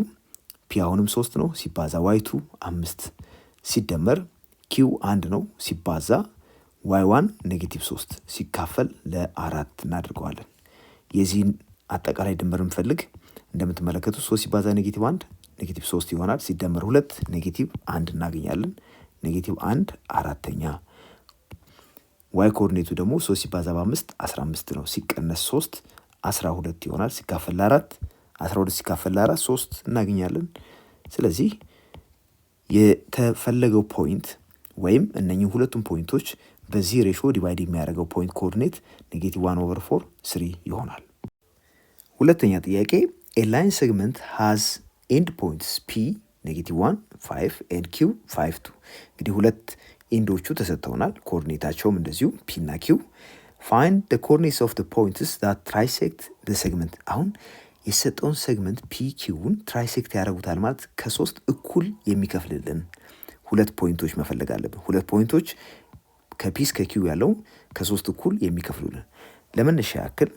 ፒ አሁንም 3 ነው ሲባዛ ዋይ2 5 ሲደመር ኪው 1 ነው ሲባዛ ዋይ1 -3 ሲካፈል ለ4 እናድርገዋለን። የዚህን አጠቃላይ ድምር እንፈልግ። እንደምትመለከቱት 3 ሲባዛ -1 -3 ይሆናል ሲደመር 2 -1 እናገኛለን። -1 4ኛ ዋይ ኮኦርዲኔቱ ደግሞ 3 ሲባዛ በ5 15 ነው ሲቀነስ 3 12 ይሆናል ሲካፈል ለ4 12 ሲካፈል ለ4 3 እናገኛለን። ስለዚህ የተፈለገው ፖይንት ወይም እነኚህ ሁለቱም ፖይንቶች በዚህ ሬሾ ዲቫይድ የሚያደርገው ፖይንት ኮኦርዲኔት -1/4 3 ይሆናል። ሁለተኛ ጥያቄ ኤ ላይን ሴግመንት ሃዝ ኤንድ ፖይንትስ ፒ -1 5 ኤንድ ኪው 5 2 እንግዲህ ሁለት ኤንዶቹ ተሰጥተውናል። ኮኦርዲኔታቸውም እንደዚሁ ፒ እና ኪው ፋይንድ ዘ ኮኦርዲኔትስ ኦፍ ዘ ፖይንትስ ዛት ትራይሴክት ዘ ሴግመንት። አሁን የሰጠውን ሴግመንት ፒ ኪውን ትራይሴክት ያደርጉታል ማለት ከ3 እኩል የሚከፍልልን ሁለት ፖይንቶች መፈለግ አለብን። ሁለት ፖይንቶች ከፒ እስከ ኪው ያለው ከ3 እኩል የሚከፍሉልን። ለመነሻ ያክል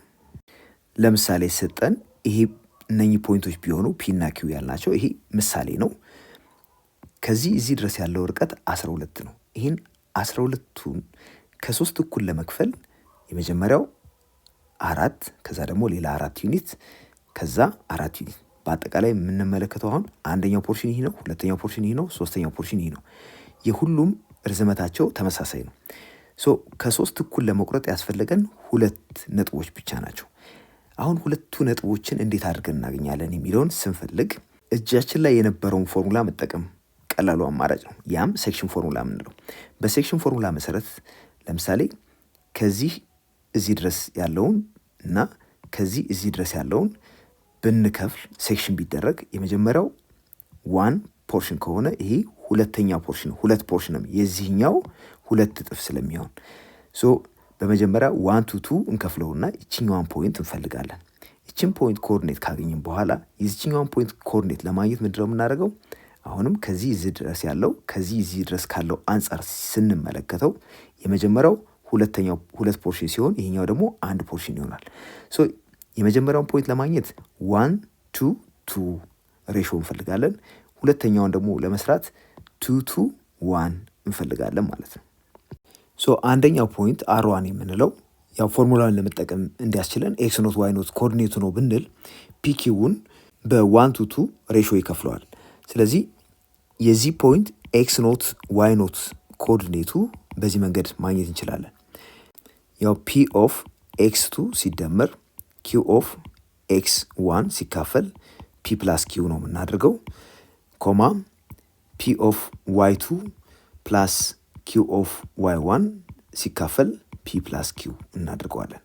ለምሳሌ ሰጠን ይሄ እነኚህ ፖይንቶች ቢሆኑ ፒ እና ኪው ያልናቸው ይሄ ምሳሌ ነው። ከዚህ እዚህ ድረስ ያለው ርቀት 12 ነው። ይህን 12ቱን ከ3 እኩል ለመክፈል የመጀመሪያው 4 ከዛ ደግሞ ሌላ 4 ዩኒት ከዛ 4 ዩኒት በአጠቃላይ የምንመለከተው አሁን አንደኛው ፖርሽን ይሄ ነው፣ ሁለተኛው ፖርሽን ይሄ ነው፣ ሶስተኛው ፖርሽን ይሄ ነው። የሁሉም ርዝመታቸው ተመሳሳይ ነው። ከ3 እኩል ለመቁረጥ ያስፈለገን 2 ነጥቦች ብቻ ናቸው። አሁን ሁለቱ ነጥቦችን እንዴት አድርገን እናገኛለን የሚለውን ስንፈልግ እጃችን ላይ የነበረውን ፎርሙላ መጠቀም ቀላሉ አማራጭ ነው። ያም ሴክሽን ፎርሙላ የምንለው። በሴክሽን ፎርሙላ መሰረት ለምሳሌ ከዚህ እዚህ ድረስ ያለውን እና ከዚህ እዚህ ድረስ ያለውን ብንከፍል ሴክሽን ቢደረግ የመጀመሪያው 1 ፖርሽን ከሆነ ይሄ ሁለተኛ ፖርሽን 2 ፖርሽን ነው። የዚህኛው 2 እጥፍ ስለሚሆን በመጀመሪያ 1 to 2 እንከፍለውና ይችኛዋን ፖይንት እንፈልጋለን። ይችን ፖይንት ኮኦርዲኔት ካገኘን በኋላ የዚህኛዋን ፖይንት ኮኦርዲኔት ለማግኘት ምንድነው የምናደርገው? አሁንም ከዚህ እዚህ ድረስ ያለው ከዚህ እዚህ ድረስ ካለው አንጻር ስንመለከተው የመጀመሪያው ሁለተኛው 2 ፖርሽን ሲሆን ይሄኛው ደግሞ 1 ፖርሽን ይሆናል። የመጀመሪያውን ፖይንት ለማግኘት 1 to 2 ሬሾ እንፈልጋለን። ሁለተኛውን ደግሞ ለመስራት 2 to 1 እንፈልጋለን ማለት ነው። አንደኛው ፖይንት R1 የምንለው ያው ፎርሙላውን ለመጠቀም እንዲያስችለን ኤክስ ኖት ዋይ ኖት ኮኦርዲኔቱ ነው ብንል ፒኪውን በ1 to 2 ሬሾ ይከፍለዋል። ስለዚህ የዚህ ፖይንት ኤክስ ኖት ዋይ ኖት ኮኦርዲኔቱ በዚህ መንገድ ማግኘት እንችላለን። ያው ፒ ኦፍ ኤክስ 2 ሲደመር ኪው ኦፍ ኤክስ 1 ሲካፈል ፒ ፕላስ ኪው ነው የምናደርገው ኮማ ፒ ኦፍ ዋይ 2 ፕላስ ኪው ኦፍ ዋይ 1 ሲካፈል ፒ ፕላስ ኪው እናደርገዋለን።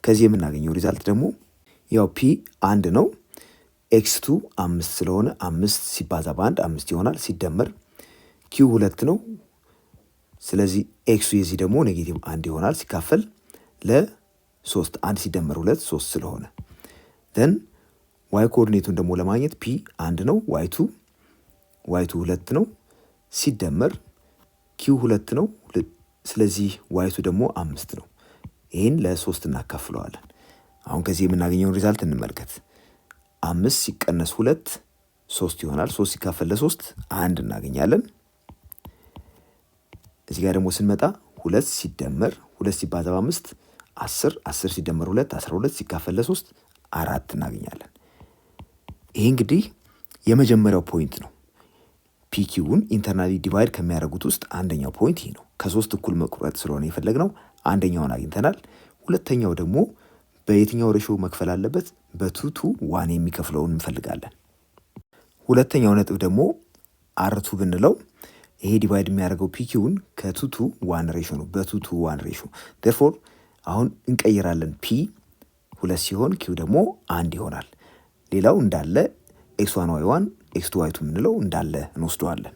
ከዚህ የምናገኘው ሪዛልት ደግሞ ያው ፒ 1 ነው፣ ኤክስ 2 5 ስለሆነ 5 ሲባዛ በ1 5 ይሆናል። ሲደመር ኪው 2 ነው፣ ስለዚህ ኤክሱ የዚህ ደግሞ ኔጌቲቭ 1 ይሆናል። ሲካፈል ለ3 1 ሲደመር 2 3 ስለሆነ ደን ዋይ ኮኦርዲኔቱን ደግሞ ለማግኘት ፒ 1 ነው፣ ዋይ 2 2 ነው፣ ሲደመር ኪው 2 ነው፣ ስለዚህ ዋይ 2 ደግሞ 5 ነው። ይህን ለ3 እናካፍለዋለን። አሁን ከዚህ የምናገኘውን ሪዛልት እንመልከት። 5 ሲቀነስ 2 3 ይሆናል። 3 ሲካፈል ለ3 1 እናገኛለን። እዚህ ጋር ደግሞ ስንመጣ 2 ሲደመር 2 ሲባዛ በ5 10 10 ሲደመር 2 12 ሲካፈል ለ3 4 እናገኛለን። ይሄ እንግዲህ የመጀመሪያው ፖይንት ነው። ፒኪውን ኢንተርናሊ ዲቫይድ ከሚያደርጉት ውስጥ አንደኛው ፖይንት ይሄ ነው። ከ3 እኩል መቁረጥ ስለሆነ የፈለግነው አንደኛውን አግኝተናል። ሁለተኛው ደግሞ በየትኛው ሬሾ መክፈል አለበት? በ2 to 1 የሚከፍለውን እንፈልጋለን። ሁለተኛው ነጥብ ደግሞ R2 ብንለው ይሄ ዲቫይድ የሚያደርገው ፒኪውን ከ2 to 1 ሬሾ ነው፣ በ2 to 1 ሬሾ። ዴርፎር አሁን እንቀይራለን። ፒ 2 ሲሆን ኪው ደግሞ 1 ይሆናል። ሌላው እንዳለ x1 y1 x2 y2 የምንለው እንዳለ እንወስደዋለን።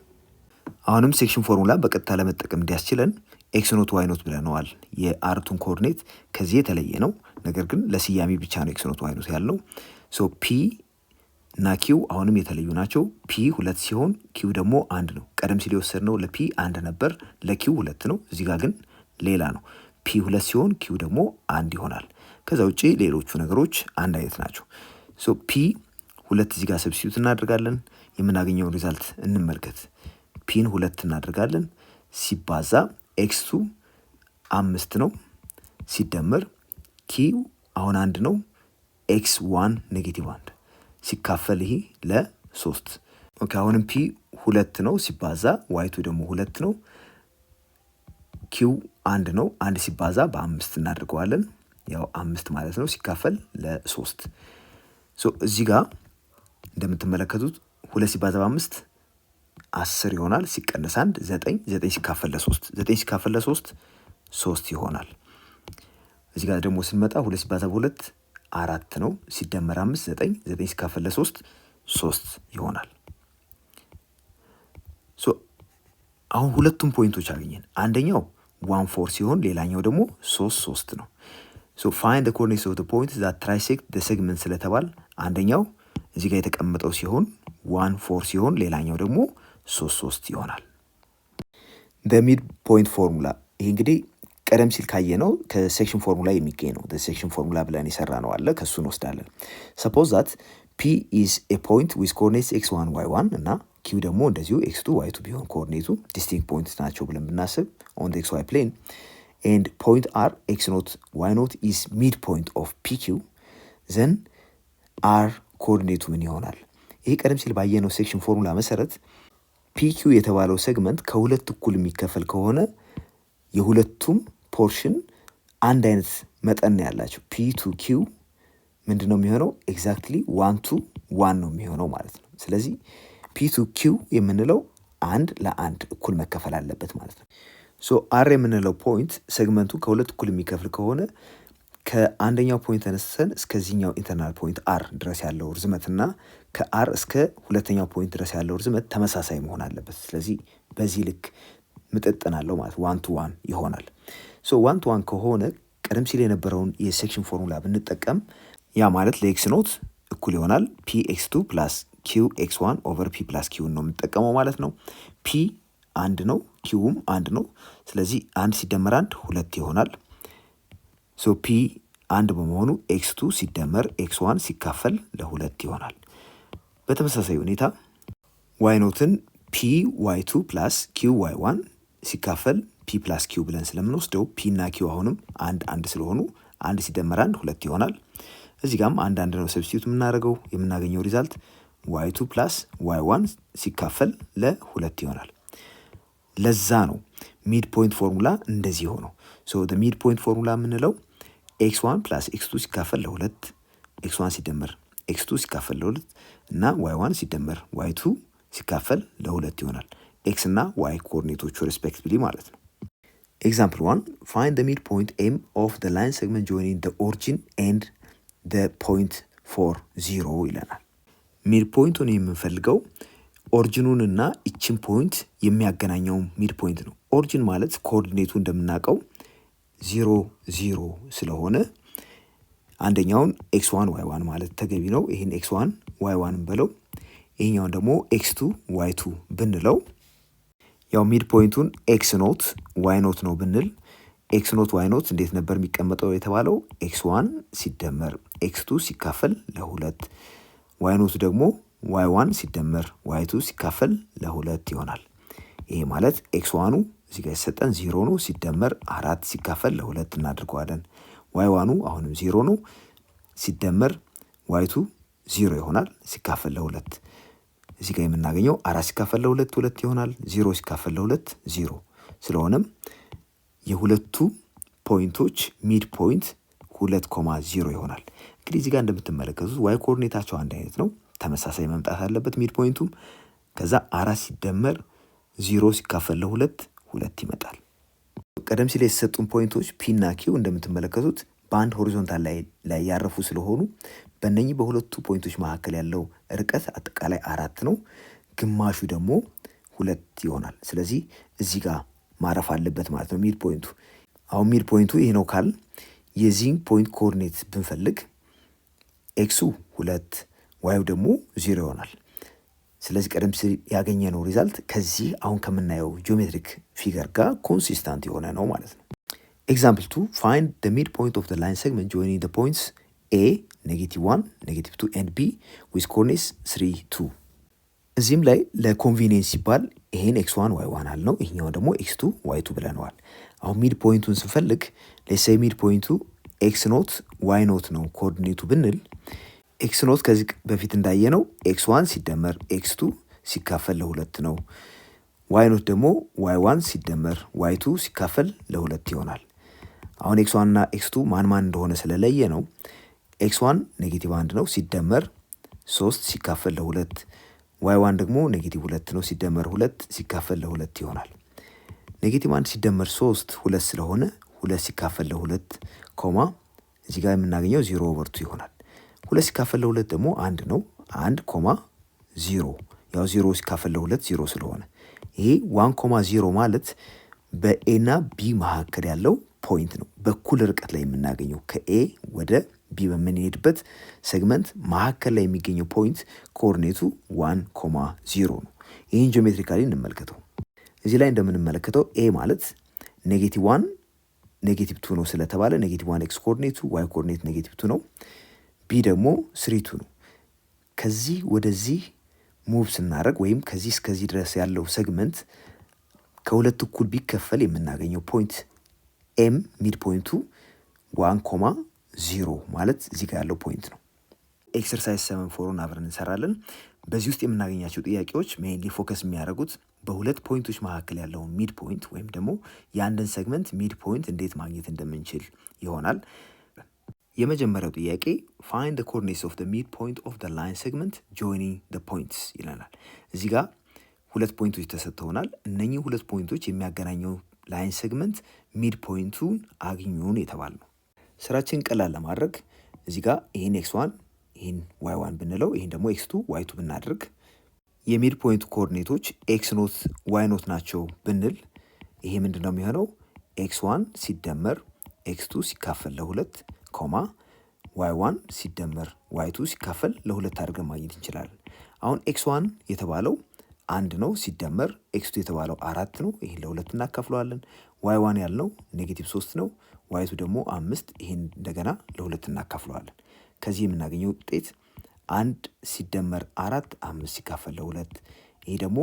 አሁንም ሴክሽን ፎርሙላ በቀጥታ ለመጠቀም እንዲያስችለን ኤክስ ኖት ዋይ ኖት ብለነዋል። የአርቱን ኮኦርዲኔት ከዚህ የተለየ ነው፣ ነገር ግን ለስያሜ ብቻ ነው ኤክስ ኖት ዋይ ኖት ያለው። ፒ እና ኪው አሁንም የተለዩ ናቸው። ፒ 2 ሲሆን ኪው ደግሞ 1 ነው። ቀደም ሲል የወሰድነው ለፒ 1 ነበር፣ ለኪው 2 ነው። እዚህ ጋር ግን ሌላ ነው። ፒ 2 ሲሆን ኪው ደግሞ 1 ይሆናል። ከዛ ውጪ ሌሎቹ ነገሮች አንድ አይነት ናቸው። ፒ 2 እዚህ ጋር ሰብስቲዩት እናደርጋለን። የምናገኘውን ሪዛልት እንመልከት። ፒን 2 እናደርጋለን ሲባዛ ኤክስ2 5 ነው፣ ሲደመር ኪው አሁን 1 ነው፣ ኤክስ 1 ኔጌቲቭ 1 ሲካፈል ይሄ ለ3። ኦኬ አሁንም ፒ 2 ነው ሲባዛ ዋይ 2 ደግሞ 2 ነው፣ ኪው 1 ነው፣ 1 ሲባዛ በ5 እናደርገዋለን፣ ያው 5 ማለት ነው፣ ሲካፈል ለ3። እዚህ ጋር እንደምትመለከቱት 2 ሲባዛ በ5 10 ይሆናል። ሲቀነስ 1 9 9 ሲካፈል ለ3 9 ሲካፈል ለ3 3 ይሆናል። እዚህ ጋር ደግሞ ስንመጣ 2 ሲባዛ በ2 4 ነው፣ ሲደመር 5 9 9 ሲካፈል ለ3 3 ይሆናል። አሁን ሁለቱም ፖይንቶች አገኘን። አንደኛው 1 4 ሲሆን ሌላኛው ደግሞ 3 3 ነው። find the coordinates of the points that trisect the segment ስለተባል አንደኛው እዚህ ጋር የተቀመጠው ሲሆን 1 4 ሲሆን ሌላኛው ደግሞ 3 3 ይሆናል። the mid point formula ይሄ እንግዲህ ቀደም ሲል ካየነው ከሴክሽን ፎርሙላ የሚገኝ ነው። the section formula ብለን የሰራ ነው አለ፣ ከሱ እንወስዳለን። suppose that p is a point with coordinates x1 y1 እና q ደግሞ እንደዚሁ x2 y2 ቢሆን ኮኦርዲኔቱ distinct points ናቸው ብለን ብናስብ on the xy plane and point r x naught y naught is midpoint of pq then r ኮኦርዲኔቱ ምን ይሆናል? ይሄ ቀደም ሲል ባየነው ሴክሽን ፎርሙላ መሰረት ፒኪ የተባለው ሴግመንት ከሁለት እኩል የሚከፈል ከሆነ የሁለቱም ፖርሽን አንድ አይነት መጠን ያላቸው ፒ ቱ ኪው ምንድነው የሚሆነው? ኤግዛክትሊ 1 to 1 ነው የሚሆነው ማለት ነው። ስለዚህ ፒ ቱ ኪው የምንለው 1 ለ1 እኩል መከፈል አለበት ማለት ነው። አር የምንለው ፖይንት ሴግመንቱ ከሁለት እኩል የሚከፍል ከሆነ ከአንደኛው ፖይንት ተነስተን እስከዚህኛው ኢንተርናል ፖይንት አር ድረስ ያለው ርዝመትና ከአር እስከ ሁለተኛው ፖይንት ድረስ ያለው ርዝመት ተመሳሳይ መሆን አለበት። ስለዚህ በዚህ ልክ ምጥጥናለው ማለት 1 to 1 ይሆናል። ሶ 1 to 1 ከሆነ ቀደም ሲል የነበረውን የሴክሽን ፎርሙላ ብንጠቀም ያ ማለት ለኤክስ ኖት እኩል ይሆናል ፒ ኤክስ 2 ፕላስ ኪው ኤክስ 1 ኦቨር ፒ ፕላስ ኪውን ነው የምንጠቀመው ማለት ነው። ፒ አንድ ነው፣ ኪውም አንድ ነው። ስለዚህ አንድ ሲደመር አንድ ሁለት ይሆናል። ሶ ፒ አንድ በመሆኑ ኤክስ 2 ሲደመር ኤክስ 1 ሲካፈል ለሁለት ይሆናል። በተመሳሳይ ሁኔታ ዋይ ኖትን ፒ ዋይ 2 ፕላስ ኪው ዋይ 1 ሲካፈል ፒ ፕላስ ኪው ብለን ስለምንወስደው ፒ እና ኪው አሁንም አንድ አንድ ስለሆኑ አንድ ሲደመር አንድ ሁለት ይሆናል። እዚህ ጋም አንድ አንድ ነው ሰብስቲዩት የምናደርገው የምናገኘው ሪዛልት ዋይ 2 ፕላስ ዋይ 1 ሲካፈል ለሁለት ይሆናል። ለዛ ነው ሚድ ፖይንት ፎርሙላ እንደዚህ ሆነው። ሶ ሚድ ፖይንት ፎርሙላ የምንለው ኤክስ 1 ፕላስ ኤክስ 2 ሲካፈል ለሁለት፣ ኤክስ 1 ሲደመር ኤክስ 2 ሲካፈል ለሁለት እና ዋይ 1 ሲደመር ዋይ 2 ሲካፈል ለሁለት ይሆናል። ኤክስ እና ዋይ ኮኦርዲኔቶቹ ሬስፔክቲቭሊ ማለት ነው። ኤግዛምፕል 1 ፋይንድ ዘ ሚድ ፖይንት ኤም ኦፍ ዘ ላይን ሴግመንት ጆይኒንግ ዘ ኦሪጂን ኤንድ ዘ ፖይንት 4 0 ይለናል። ሚድ ፖይንቱን የምንፈልገው ኦሪጂኑን እና ኢችን ፖይንት የሚያገናኘው ሚድ ፖይንት ነው። ኦሪጂን ማለት ኮኦርዲኔቱ እንደምናውቀው 0 0 ስለሆነ አንደኛውን x1 y1 ማለት ተገቢ ነው። ይህን x1 y1 ብለው ይሄኛውን ደግሞ x2 y2 ብንለው ያው ሚድ ፖይንቱን x ኖት y ኖት ነው ብንል x ኖት y ኖት እንዴት ነበር የሚቀመጠው የተባለው x1 ሲደመር x2 ሲካፈል ለሁለት፣ y ኖት ደግሞ y1 ሲደመር y2 ሲካፈል ለሁለት ይሆናል። ይሄ ማለት x1ኑ እዚህ ጋር የተሰጠን 0 ነው ሲደመር 4 ሲካፈል ለሁለት እናድርገዋለን። y1ኑ አሁንም 0 ነው ሲደመር y2 0 ይሆናል ሲካፈል ለሁለት። እዚህ ጋር የምናገኘው 4 ሲካፈል ለሁለት 2 ይሆናል። 0 ሲካፈል ለሁለት 0 ስለሆነም የሁለቱ ፖይንቶች ሚድ ፖይንት 2.0 ይሆናል። እንግዲህ እዚህ ጋር እንደምትመለከቱት ዋይ ኮኦርዲኔታቸው አንድ አይነት ነው፣ ተመሳሳይ መምጣት አለበት ሚድ ፖይንቱም። ከዛ 4 ሲደመር 0 ሲካፈል ለሁለት 2 ይመጣል። ቀደም ሲል የተሰጡን ፖይንቶች ፒ እና ኪው እንደምትመለከቱት በአንድ ሆሪዞንታል ላይ ያረፉ ስለሆኑ በእነኚህ በሁለቱ ፖይንቶች መካከል ያለው ርቀት አጠቃላይ 4 ነው፣ ግማሹ ደግሞ 2 ይሆናል። ስለዚህ እዚህ ጋር ማረፍ አለበት ማለት ነው ሚድ ፖይንቱ። አሁን ሚድ ፖይንቱ ይሄ ነው ካል የዚህን ፖይንት ኮኦርዲኔት ብንፈልግ ኤክሱ 2 ዋዩ ደግሞ 0 ይሆናል። ስለዚህ ቀደም ሲል ያገኘነው ሪዛልት ከዚህ አሁን ከምናየው ጂኦሜትሪክ ፊገር ጋር ኮንሲስታንት የሆነ ነው ማለት ነው። ኤግዛምፕል 2 ፋይንድ ዘ ሚድ ፖይንት ኦፍ ዘ ላይን ሴግመንት ጆይኒንግ ዘ ፖይንትስ ኤ -1 -2 ኤንድ ቢ ዊዝ ኮኦርዲኔትስ 3 2። እዚህም ላይ ለኮንቪኒየንስ ሲባል ይሄን x1 y1 አልነው፣ ይሄኛው ደግሞ x2 y2 ብለነዋል። አሁን ሚድ ፖይንቱን ስንፈልግ ለሴ ሚድ ፖይንቱ ኤክስ ኖት ዋይ ኖት ነው ኮኦርዲኔቱ ብንል ኤክስ ኖት ከዚህ በፊት እንዳየነው x1 ሲደመር x2 ሲካፈል ለሁለት ነው። ዋይ ኖት ደግሞ y1 ሲደመር y2 ሲካፈል ለሁለት ይሆናል። አሁን x1 እና x2 ማን እንደሆነ ስለለየ ነው x1 -1 ነው ሲደመር 3 ሲካፈል ለሁለት፣ y1 ደግሞ -2 ነው ሲደመር 2 ሲካፈል ለሁለት ይሆናል። -1 ሲደመር 3 2 ስለሆነ 2 ሲካፈል ለሁለት ኮማ እዚህ ጋር የምናገኘው 0/2 ይሆናል። 2 ሲካፈል ለሁለት ደግሞ 1 ነው 1 ኮማ 0፣ ያው 0 ሲካፈል ለሁለት 0 ስለሆነ ይሄ 1.0 ማለት በኤ እና ቢ መካከል ያለው ፖይንት ነው። በኩል ርቀት ላይ የምናገኘው ከኤ ወደ ቢ በምንሄድበት ሴግመንት መካከል ላይ የሚገኘው ፖይንት ኮኦርዲኔቱ 1.0 ነው። ይህን ጂኦሜትሪካሊ እንመልከተው። እዚህ ላይ እንደምንመለከተው ኤ ማለት -1 -2 ነው ስለተባለ -1 ኤክስ ኮኦርዲኔቱ፣ ዋይ ኮኦርዲኔት -2 ነው። ቢ ደግሞ 3 ነው። ከዚህ ወደዚህ ሙቭ ስናደርግ ወይም ከዚህ እስከዚህ ድረስ ያለው ሴግመንት ከሁለት እኩል ቢከፈል የምናገኘው ፖይንት ኤም ሚድ ፖይንቱ 1.0 ማለት እዚህ ጋር ያለው ፖይንት ነው። ኤክሰርሳይዝ 7 አብረን እንሰራለን። በዚህ ውስጥ የምናገኛቸው ጥያቄዎች ሜይንሊ ፎከስ የሚያደርጉት በሁለት ፖይንቶች መካከል ያለውን ሚድ ፖይንት ወይም ደግሞ የአንድን ሴግመንት ሚድ ፖይንት እንዴት ማግኘት እንደምንችል ይሆናል። የመጀመሪያው ጥያቄ find the coordinates of the midpoint of the line segment joining the points ይለናል። እዚህ ጋር ሁለት ፖይንቶች ተሰጥተውናል። እነኚህ ሁለት ፖይንቶች የሚያገናኘው ላይን ሴግመንት ሚድ ፖይንቱን አግኙን የተባልነው። ስራችን ቀላል ለማድረግ እዚህ ጋር ይሄን x1 ይሄን y1 ብንለው ይሄን ደግሞ x2 y2 ብናደርግ የሚድ ፖይንቱ ኮኦርዲኔቶች x ኖት y ኖት ናቸው ብንል ይሄ ምንድን ነው የሚሆነው? x1 ሲደመር x2 ሲካፈል ለ2 ኮማ y1 ሲደመር y2 ሲካፈል ለ2 አድርገን ማግኘት እንችላለን። አሁን x1 የተባለው 1 ነው ሲደመር x2 የተባለው 4 ነው። ይሄን ለ2 እናካፍለዋለን። y1 ያልነው -3 ነው። y2 ደግሞ 5። ይሄን እንደገና ለ2 እናካፍለዋለን። ከዚህ የምናገኘው ውጤት 1 ሲደመር 4 5 ሲካፈል ለ2። ይሄ ደግሞ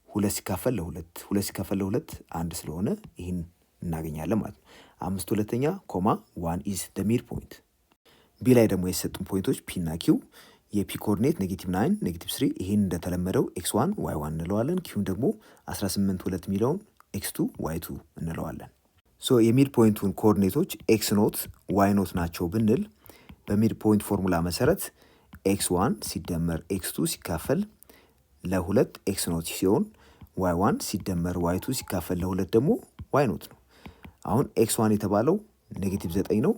2 ሲካፈል ለ2 2 ሲካፈል ለ2 1 ስለሆነ ይሄን እናገኛለን ማለት ነው። 5 ሁለተኛ ኮማ 1 ኢዝ ዘ ሚድ ፖይንት። ቢ ላይ ደግሞ የተሰጡን ፖይንቶች ፒ እና ኪው የፒ ኮኦርዲኔት -9 -3 ይሄን እንደተለመደው x1 y1 እንለዋለን። ኪውን ደግሞ 18 2 የሚለውን x2 y2 እንለዋለን። ሶ የሚድ ፖይንቱን ኮኦርዲኔቶች ኤክስ ኖት ዋይ ኖት ናቸው ብንል በሚድ ፖይንት ፎርሙላ መሰረት x1 ሲደመር x2 ሲካፈል ለ2 ኤክስ ኖት ሲሆን y1 ሲደመር y2 ሲካፈል ለ2 ደግሞ ዋይ ኖት ነው። አሁን x1 የተባለው -9 ነው።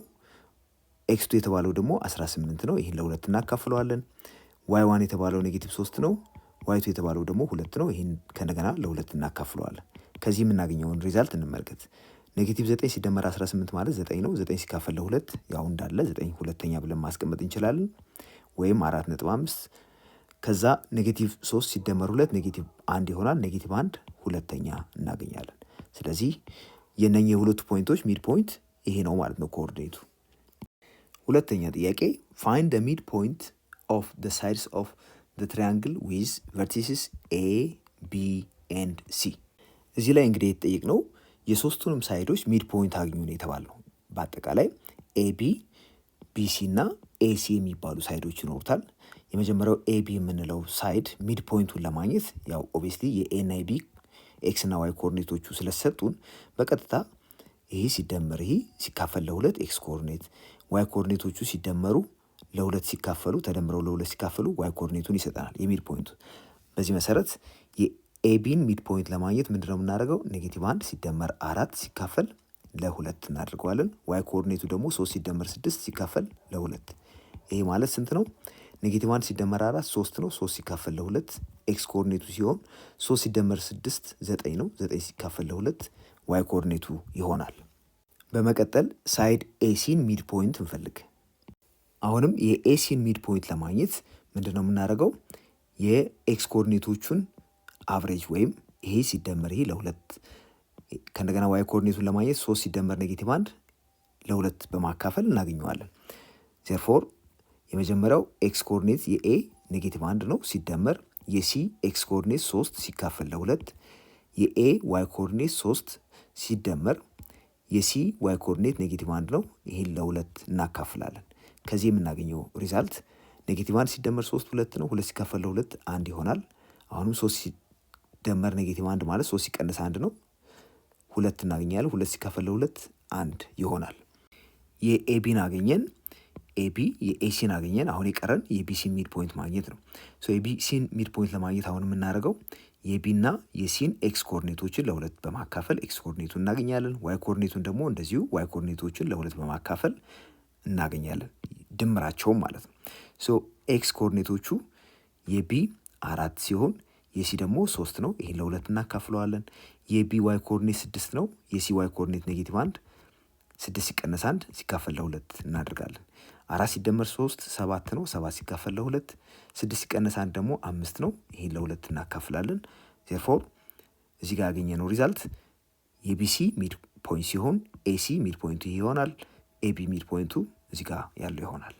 x2 የተባለው ደግሞ 18 ነው። ይህን ለ2 እናካፍለዋለን። y1 የተባለው -3 ነው። y2 የተባለው ደግሞ 2 ነው። ይህን ከነገና ለ2 እናካፍለዋለን። ከዚህ የምናገኘውን ሪዛልት እንመልከት። -9 ሲደመር 18 ማለት 9 ነው። 9 ሲካፈል ለ2 ያው እንዳለ 9 ሁለተኛ ብለን ማስቀመጥ እንችላለን፣ ወይም 4.5። ከዛ -3 ሲደመር 2 -1 ይሆናል። -1 ሁለተኛ እናገኛለን። ስለዚህ የነኚህ የሁለቱ ፖይንቶች ሚድ ፖይንት ይሄ ነው ማለት ነው ኮኦርዲኔቱ። ሁለተኛ ጥያቄ find the midpoint of the sides of the triangle with vertices A, B and C። እዚህ ላይ እንግዲህ የተጠየቅነው የሶስቱንም ሳይዶች ሚድ ፖይንት አግኙ ነው የተባለው። በአጠቃላይ AB፣ BC እና AC የሚባሉ ሳይዶች ይኖሩታል። የመጀመሪያው AB የምንለው ሳይድ ሚድ ፖይንቱን ለማግኘት ያው ኦብቪየስሊ የኤ እና የቢ ኤክስ እና ዋይ ኮኦርዲኔቶቹ ስለሰጡን በቀጥታ ይሄ ሲደመር ይሄ ሲካፈል ለ2 ኤክስ ኮኦርዲኔት፣ ዋይ ኮኦርዲኔቶቹ ሲደመሩ ለ2 ሲካፈሉ ተደምረው ለ2 ሲካፈሉ ዋይ ኮኦርዲኔቱን ይሰጠናል የሚድ ፖይንቱ። በዚህ መሰረት የኤቢን ሚድ ፖይንት ለማግኘት ምንድነው የምናደርገው? -1 ሲደመር 4 ሲካፈል ለ2 እናደርገዋለን። ዋይ ኮኦርዲኔቱ ደግሞ 3 ሲደመር 6 ሲካፈል ለ2። ይሄ ማለት ስንት ነው? -1 ሲደመር 4 3 ነው። 3 ሲካፈል ለ2 ኤክስ ኮኦርዲኔቱ ሲሆን 3 ሲደመር 6 9 ነው። 9 ሲካፈል ለ2 ዋይ ኮኦርዲኔቱ ይሆናል። በመቀጠል ሳይድ ኤሲን ሚድ ፖይንት እንፈልግ። አሁንም የኤሲን ሚድ ፖይንት ለማግኘት ምንድነው የምናደርገው? የኤክስ ኮኦርዲኔቶቹን አቨሬጅ ወይም ይሄ ሲደመር ይሄ ለ2 ከእንደገና ዋይ ኮኦርዲኔቱን ለማግኘት 3 ሲደመር -1 ለ2 በማካፈል እናገኘዋለን። ዜርፎር የመጀመሪያው ኤክስ ኮኦርዲኔት የኤ -1 ነው ሲደመር የሲ ኤክስ ኮኦርዲኔት 3 ሲካፈል ለ2 የኤ ዋይ ኮኦርዲኔት 3 ሲደመር የሲ ዋይ ኮኦርዲኔት -1 ነው። ይሄን ለ2 እናካፍላለን። ከዚህ የምናገኘው ሪዛልት -1 ሲደመር 3 2 ነው። 2 ሲካፈል ለ2 1 ይሆናል። አሁንም 3 ሲደመር -1 ማለት 3 ሲቀንስ 1 ነው። 2 እናገኛለን። 2 ሲካፈል ለ2 1 ይሆናል። የኤቢን አገኘን። ኤቢ የኤሲን አገኘን። አሁን የቀረን የቢሲን ሚድ ፖይንት ማግኘት ነው። ሶ የቢሲን ሚድ ፖይንት ለማግኘት አሁን የምናደርገው የቢና የሲን ኤክስ ኮኦርዲኔቶችን ለ2 በማካፈል ኤክስ ኮኦርዲኔቱን እናገኛለን። ዋይ ኮኦርዲኔቱን ደግሞ እንደዚሁ ዋይ ኮኦርዲኔቶችን ለ2 በማካፈል እናገኛለን፣ ድምራቸውም ማለት ነው። ሶ ኤክስ ኮኦርዲኔቶቹ የቢ 4 ሲሆን የሲ ደግሞ 3 ነው። ይሄን ለ2 እናካፍለዋለን። የቢ ዋይ ኮኦርዲኔት 6 ነው። የሲ ዋይ ኮኦርዲኔት -1 6 ሲቀነስ 1 ሲካፈል ለ2 እናደርጋለን። 4 ሲደመር 3 7 ነው። 7 ሲካፈል ለ2 6 ሲቀነስ 1 ደግሞ 5 ነው። ይሄን ለ2 እናካፍላለን። ዜርፎር እዚህ ጋር ያገኘነው ሪዛልት የቢሲ ሚድ ፖይንት ሲሆን ኤሲ ሚድ ፖይንቱ ይሄ ይሆናል። ኤቢ ሚድ ፖይንቱ እዚህ ጋር ያለው ይሆናል።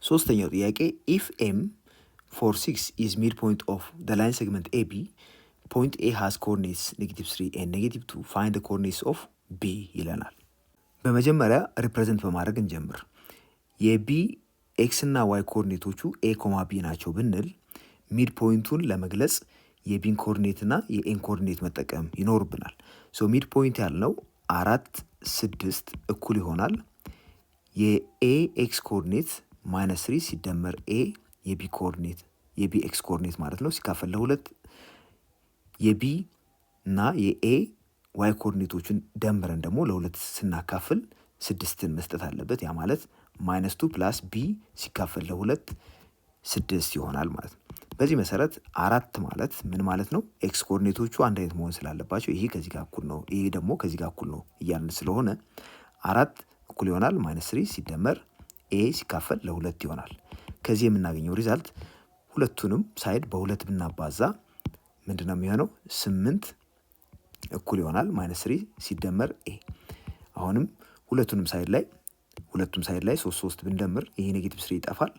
ሶስተኛው ጥያቄ ኢፍ ኤም 4 6 ኢዝ ሚድ ፖይንት ኦፍ ዘ ላይን ሴግመንት ኤቢ ፖይንት ኤ ሃዝ ኮኦርዲኔትስ -3 ኤንድ -2 ፋይንድ ዘ ኮኦርዲኔትስ ኦፍ ቢ ይለናል። በመጀመሪያ ሪፕሬዘንት በማድረግ እንጀምር። የቢ ኤክስ እና ዋይ ኮኦርዲኔቶቹ ኤ ኮማ ቢ ናቸው ብንል ሚድ ፖይንቱን ለመግለጽ የቢን ኮኦርዲኔት እና የኤን ኮኦርዲኔት መጠቀም ይኖርብናል። ሶ ሚድ ፖይንት ያልነው 4 6 እኩል ይሆናል የኤ ኤክስ ኮኦርዲኔት -3 ሲደመር ኤ የቢ ኮኦርዲኔት የቢ ኤክስ ኮኦርዲኔት ማለት ነው ሲካፈል ለ2 የቢ እና የኤ ዋይ ኮኦርዲኔቶችን ደምረን ደግሞ ለ2 ስናካፍል 6ን መስጠት አለበት። ያ ማለት -2 + ቢ ሲካፈል ለ2 6 ይሆናል ማለት ነው። በዚህ መሰረት 4 ማለት ምን ማለት ነው? ኤክስ ኮኦርዲኔቶቹ አንድ አይነት መሆን ስላለባቸው ይሄ ከዚህ ጋር እኩል ነው፣ ይሄ ደግሞ ከዚህ ጋር እኩል ነው እያልን ስለሆነ 4 እኩል ይሆናል -3 ሲደመር ኤ ሲካፈል ለ2 ይሆናል። ከዚህ የምናገኘው ሪዛልት ሁለቱንም ሳይድ በሁለት ብናባዛ ምንድነው የሚሆነው? 8 እኩል ይሆናል -3 ሲደመር ኤ። አሁንም ሁለቱም ሳይድ ላይ 3 ብንደምር ይሄ ኔጌቲቭ 3 ይጠፋል።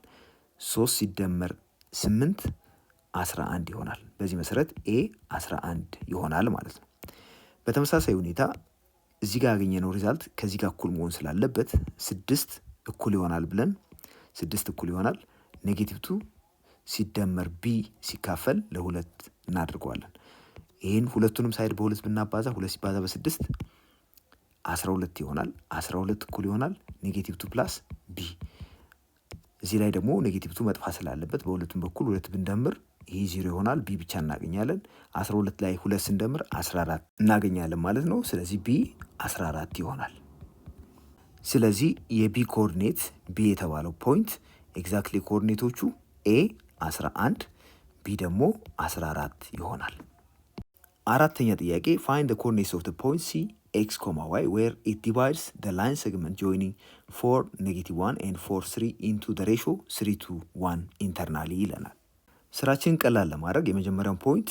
3 ሲደመር 8 11 ይሆናል። በዚህ መሰረት ኤ 11 ይሆናል ማለት ነው። በተመሳሳይ ሁኔታ እዚህ ጋር ያገኘነው ሪዛልት ከዚህ ጋር እኩል መሆን ስላለበት 6 እኩል ይሆናል ብለን 6 እኩል ይሆናል -2 ሲደመር ቢ ሲካፈል ለ2 እናደርገዋለን። ይህን ሁለቱንም ሳይድ በሁለት ብናባዛ 2 ሲባዛ በ6 12 ይሆናል። 12 እኩል ይሆናል -2 ፕላስ ቢ። እዚህ ላይ ደግሞ -2 መጥፋት ስላለበት በሁለቱም በኩል 2 ብንደምር ይህ 0 ይሆናል። ቢ ብቻ እናገኛለን። 12 ላይ 2 ስንደምር 14 እናገኛለን ማለት ነው። ስለዚህ ቢ 14 ይሆናል። ስለዚህ የቢ ኮኦርዲኔት ቢ የተባለው ፖይንት ኤግዛክትሊ ኮኦርዲኔቶቹ ኤ 11 ቢ ደግሞ 14 ይሆናል። አራተኛ ጥያቄ find the coordinates of the point C x, y where it divides the line segment joining 4, -1 and 4, 3 into the ratio 3:1 internally ይለናል። ስራችን ቀላል ለማድረግ የመጀመሪያውን ፖይንት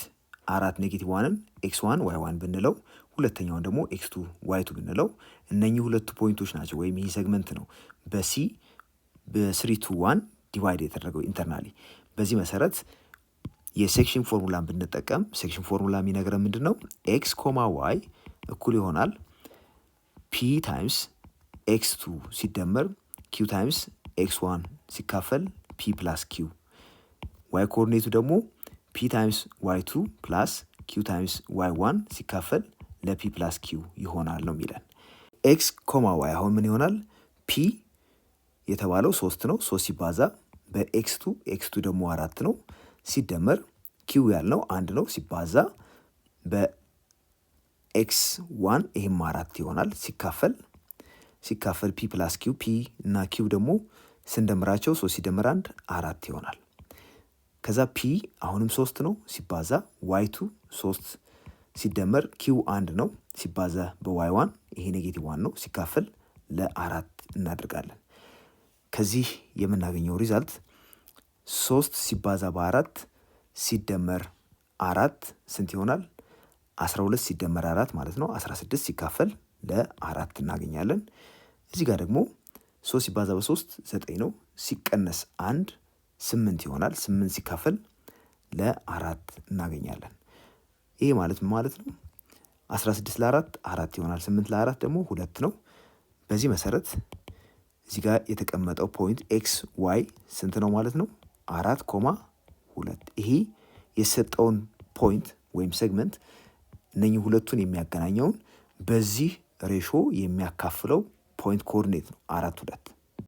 4 -1ን x1 y1 ብንለው ሁለተኛውን ደግሞ x2 y2 ብንለው እነኚህ ሁለቱ ፖይንቶች ናቸው ወይም ይህ ሴግመንት ነው በሲ በ3:1 ዲቫይድ የተደረገው ኢንተርናሊ። በዚህ መሰረት የሴክሽን ፎርሙላን ብንጠቀም ሴክሽን ፎርሙላ የሚነግረን ምንድነው? x, y እኩል ይሆናል p ታይምስ x2 ሲደመር q ታይምስ x1 ሲካፈል p ፕላስ q። y ኮኦርዲኔቱ ደግሞ p ታይምስ y2 ፕላስ q ታይምስ y1 ሲካፈል ለp ፕላስ q ይሆናል ነው የሚለን። x, y አሁን ምን ይሆናል? p የተባለው 3 ነው። 3 ሲባዛ በx2 x2 ደግሞ 4 ነው ሲደመር q ያልነው 1 ነው ሲባዛ በx1 ይሄም 4 ይሆናል ሲካፈል p ፕላስ q። p እና q ደግሞ ስንደምራቸው 3 ሲደመር 1 4 ይሆናል። ከዛ p አሁንም 3 ነው ሲባዛ y2 3 ሲደመር q 1 ነው ሲባዛ በy1 ይሄ -1 ነው ሲካፈል ለ4 እናደርጋለን። ከዚህ የምናገኘው ሪዛልት 3 ሲባዛ በ4 ሲደመር 4 ስንት ይሆናል? 12 ሲደመር 4 ማለት ነው 16 ሲካፈል ለ4 እናገኛለን። እዚህ ጋር ደግሞ 3 ሲባዛ በ3 9 ነው ሲቀነስ 1 8 ይሆናል። 8 ሲካፈል ለ4 እናገኛለን። ይሄ ማለት ነው 16 ለ4 4 ይሆናል። 8 ለ4 ደግሞ 2 ነው። በዚህ መሰረት እዚህ ጋር የተቀመጠው ፖይንት ኤክስ ዋይ ስንት ነው ማለት ነው? 4,2። ይሄ የሰጠውን ፖይንት ወይም ሴግመንት እነኚህ ሁለቱን የሚያገናኘውን በዚህ ሬሾ የሚያካፍለው ፖይንት ኮኦርዲኔት ነው 4,2።